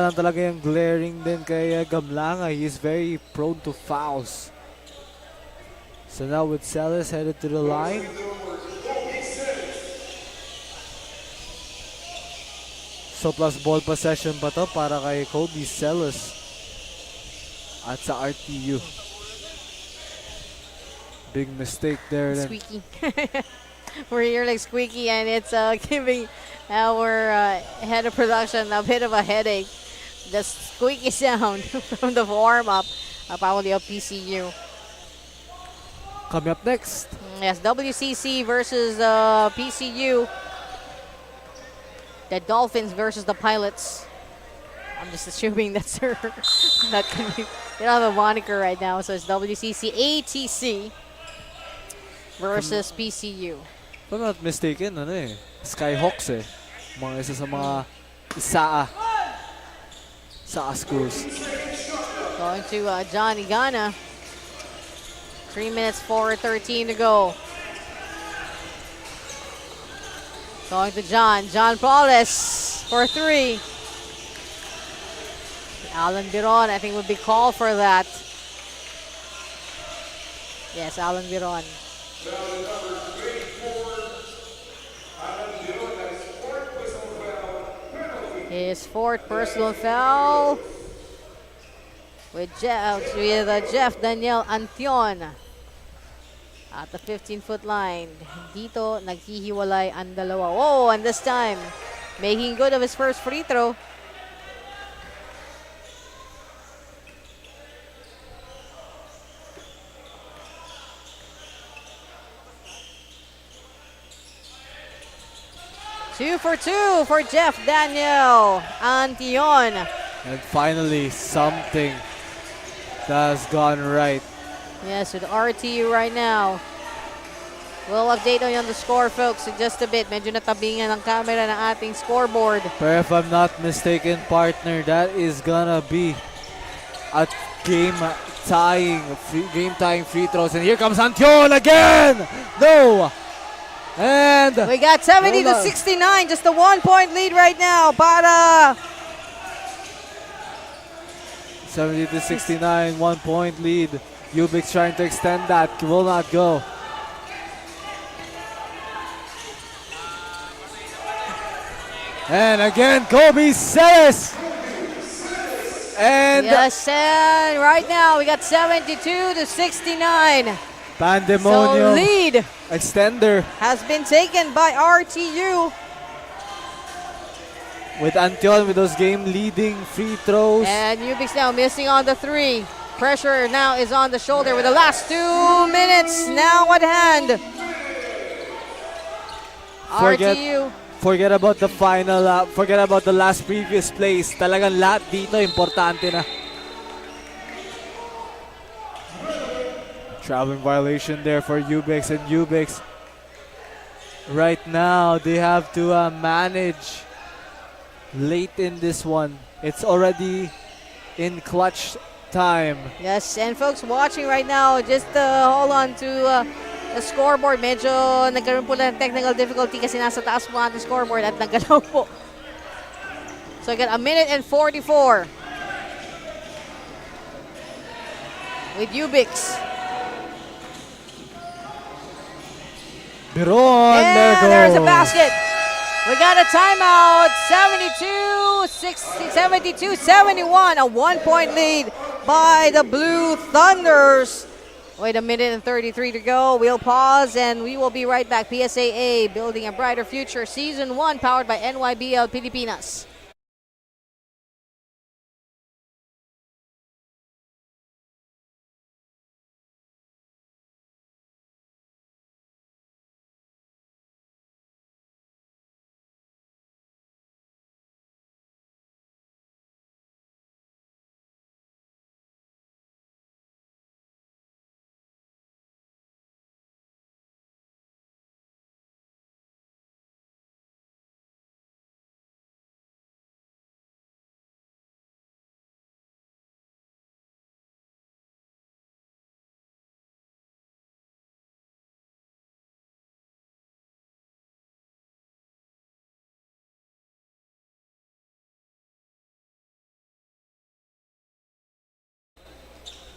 lang talaga yung glaring din kay Gamlanga, he is very prone to fouls. So now with Celis headed to the line. So plus ball possession pa to para kay Kobe Celis at sa RTU. Big mistake there. Squeaky. We're here like squeaky, and it's giving our head of production a bit of a headache. The squeaky sound from the warm-up probably of PCU. Coming up next. Yes, WCC versus PCU. The Dolphins versus the Pilots. I'm just assuming that's her. Not gonna be, they don't have a moniker right now, so it's WCC ATC versus PCU. If I'm not mistaken, Skyhawks mga isa sa mga Isaa schools. Going to Johnny Gana. 3 minutes, 4:13 to go. Going to John Paulus for 3. Alan Biron, I think, would be called for that. Yes, Alan Biron. His 4th personal foul with Jeff Daniel Antion at the 15-foot line. Dito naghihiwalay ang dalawa. Oh, and this time making good of his first free throw. Two for two for Jeff Daniel Antion. And finally, something that has gone right. Yes, with RTU right now. We'll update on the score, folks, in just a bit. Medyo natabingan ang camera ng ating scoreboard. But if I'm not mistaken, partner, that is gonna be a game-tying free throws. And here comes Antion again! No! And we got 70 to 69, just a 1-point lead right now para 70 to 69, 1-point lead. U-Bix trying to extend that, will not go. And again, Kobe Celis. And yes, and right now we got 72 to 69. Pandemonium. So lead Extender has been taken by RTU. With Antion with those game-leading free throws. And U-Bix now missing on the 3. Pressure now is on the shoulder with the last 2 minutes now at hand. RTU. Forget about the final, forget about the last previous plays. Talagang lahat dito importante na. Traveling violation there for U-Bix, and U-Bix right now they have to manage late in this one. It's already in clutch time. Yes, and folks watching right now, just hold on to the scoreboard. Medyo nagkaroon po ng technical difficulty kasi nasa taas po ang scoreboard at nagalaw po. So I got 1 minute and 44. with U-Bix. Biron, And there there's a goes. basket. We got a timeout. 72-71. A 1-point lead by the Blue Thunders. Wait a minute and 33 to go. We'll pause and we will be right back. PSAA, Building a Brighter Future, Season 1, powered by NYBL Pilipinas.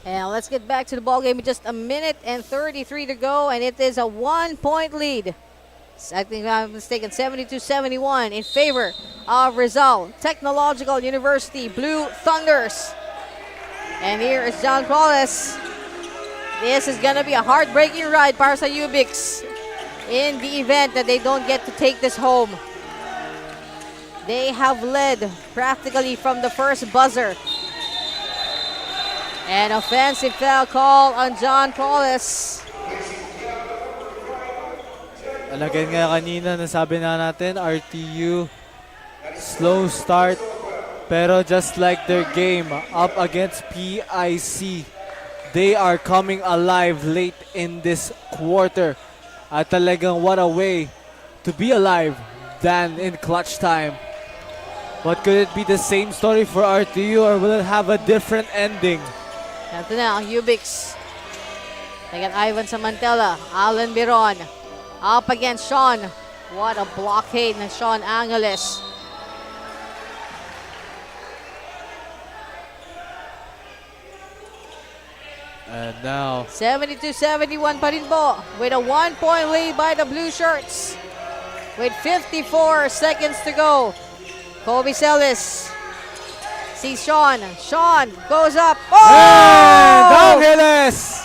And let's get back to the ball game in just a minute and 33 to go, and it is a 1-point lead. I think if I'm mistaken, 72-71 in favor of Rizal Technological University Blue Thunders. And here is John Colles. This is gonna be a heartbreaking ride para sa U-Bix in the event that they don't get to take this home. They have led practically from the first buzzer. An offensive foul call on John Colles. Again nga kanina, nasabi na natin, RTU, slow start. Pero just like their game up against PIC, they are coming alive late in this quarter. At talagang what a way to be alive than in clutch time. But could it be the same story for RTU or will it have a different ending? Ito na ang U-Bix. They got Ivan Samantella, Alan Biron, up against Sean. What a blockade ng Sean Angeles. And now, 72-71 pa rin po with a 1-point lead by the Blue Shirts. With 54 seconds to go. Kobe Celis sees Sean. Sean goes up. and Oh! Angeles!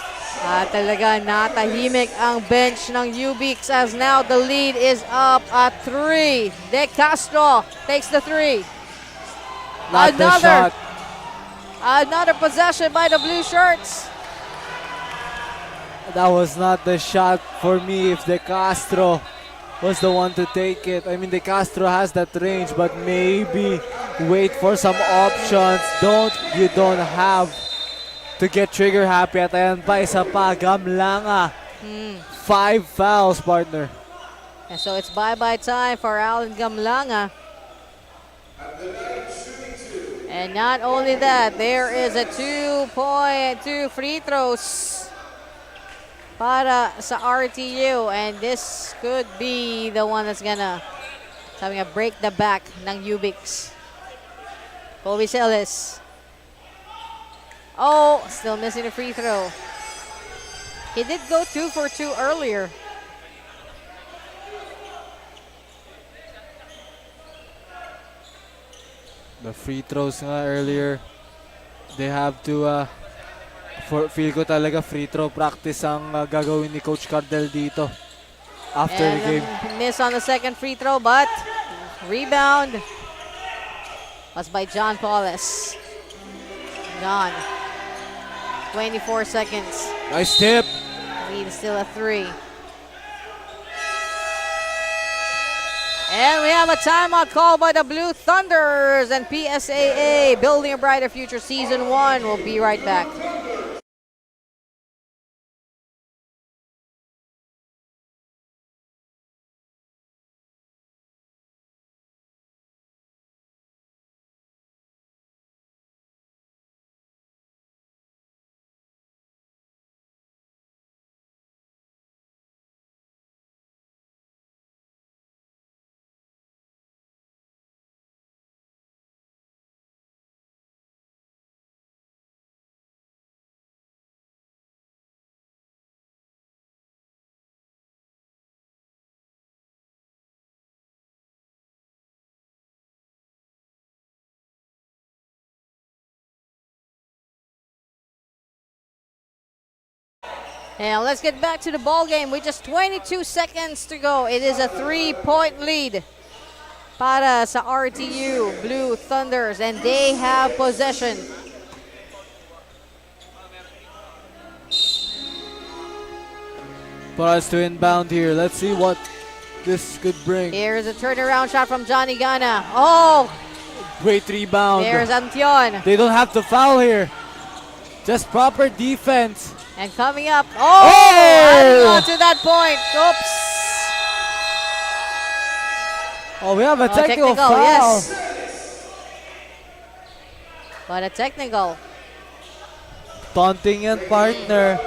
Talaga natahimik ang bench ng U-Bix as now the lead is up at 3. De Castro takes the 3. Not the shot. Another possession by the Blue Shirts. That was not the shot for me if De Castro was the one to take it. I mean, De Castro has that range, but maybe wait for some options. You don't have to get trigger happy. At ayan pa, isa pa, Gamlanga. 5 fouls, partner. And so it's bye-bye time for Alan Gamlanga. And not only that, there is a 2 free throws para sa RTU, and this could be the one that's gonna break the back ng U-Bix. Kobe Celis. Oh, still missing a free throw. He did go 2 for 2 earlier. The free throws nga earlier, they have to feel ko talaga free throw practice ang gagawin ni Coach Cardel dito after the game. Miss on the second free throw, but rebound was by John Paulus. John, 24 seconds. Nice tip. Lead is still a 3. And we have a timeout call by the Blue Thunders, and PSAA, Building a Brighter Future Season 1. We'll be right back. And let's get back to the ball game with just 22 seconds to go. It is a 3-point lead para sa RTU Blue Thunders, and they have possession. For us to inbound here, let's see what this could bring. Here's a turnaround shot from Johnny Gana. Oh, Great rebound. there's Antion. They don't have to foul here. Just proper defense. And coming up, adding on to that point. Oops. Oh, we have a Oh, technical technical, foul. yes. But a technical. Taunting yan, partner.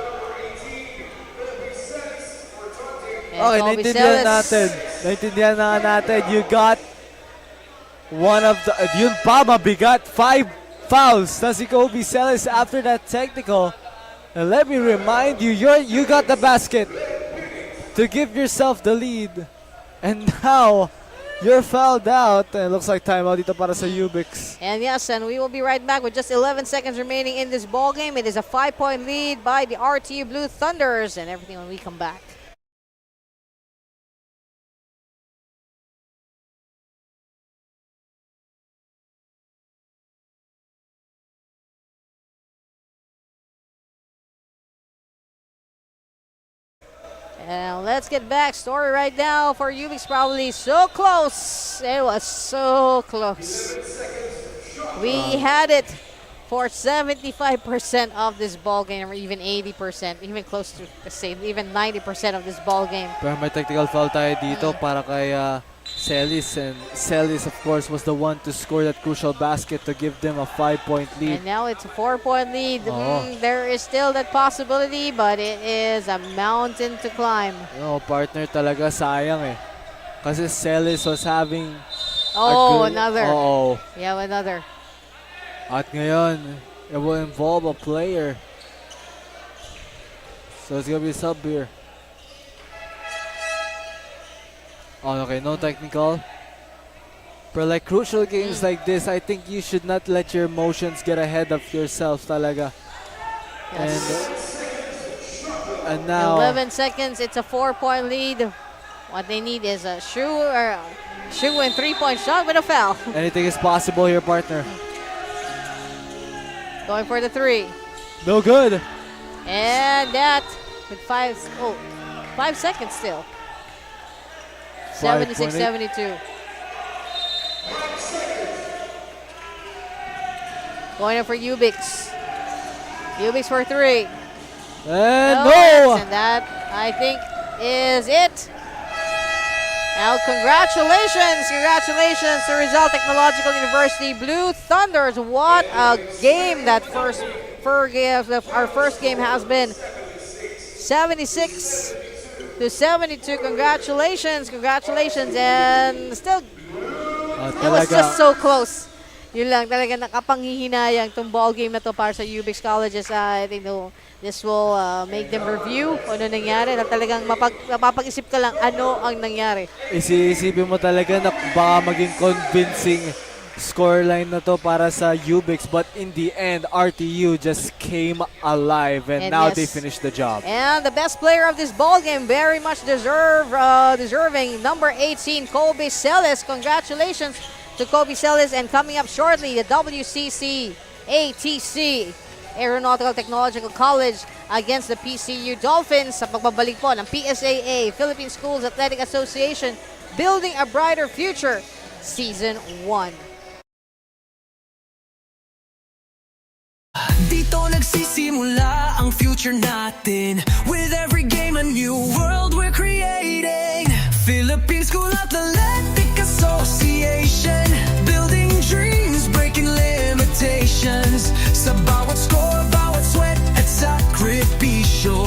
And Okay, Kobe naintindihan Celis. natin. Naintindihan na natin. You got one of the... Yun pa, mabigat. 5 fouls na si Kobe Celis after that technical. And let me remind you, you got the basket to give yourself the lead. And now, you're fouled out. And it looks like timeout dito para sa U-Bix. And yes, and we will be right back with just 11 seconds remaining in this ball game. It is a 5-point lead by the RTU Blue Thunders, and everything when we come back. And let's get back. Story right now for U-Bix probably so close. It was so close. We had it for 75% of this ball game, or even 80%, even close to say even 90% of this ball game. Pero may technical foul tayo dito para kay Celis. And Celis, of course, was the one to score that crucial basket to give them a 5-point lead. And now it's a 4-point lead. Oh. There is still that possibility, but it is a mountain to climb. No, partner talaga sayang eh. Kasi Celis was having Oh, a good... another. Oo. We have another. At ngayon, it will involve a player. So it's gonna be a sub here. Oh, okay, no technical. For like crucial games like this, I think you should not let your emotions get ahead of yourself talaga. Yes. And now 11 seconds. It's a 4-point lead. What they need is a shoe and 3-point shot with a foul. anything is possible here, partner. Going for the 3. No good. And that with 5 seconds still. 76-72. Going up for U-Bix. U-Bix for 3. And No, no! and that, I think, is it. Now, congratulations to Rizal Technological University Blue Thunders. What a game that our first game has been. 76-72. Congratulations, and still, it was just so close. Yun lang, talaga nakapanghihinayang itong ball game na to para sa U-Bix Colleges. I think this will make them review kung ano nangyari, na talagang mapapag-isip ka lang ano ang nangyari. Isipin mo talaga na baka maging convincing scoreline na to para sa U-Bix, but in the end, RTU just came alive, and now yes, they finished the job. And the best player of this ball game, very much deserving, number 18, Kobe Celis. Congratulations to Kobe Celis. And coming up shortly, the WCC ATC Aeronautical Technological College against the PCU Dolphins sa pagbabalik po ng PSAA, Philippine Schools Athletic Association, Building a Brighter Future, Season 1. Dito nagsisimula ang future natin. With every game, a new world we're creating. Philippine School Athletic Association, building dreams, breaking limitations. Sa bawat score, bawat sweat at sakripisyo,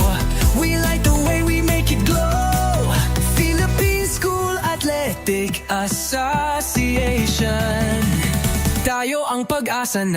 we light the way, we make it glow. Philippine School Athletic Association, tayo ang pag-asa ng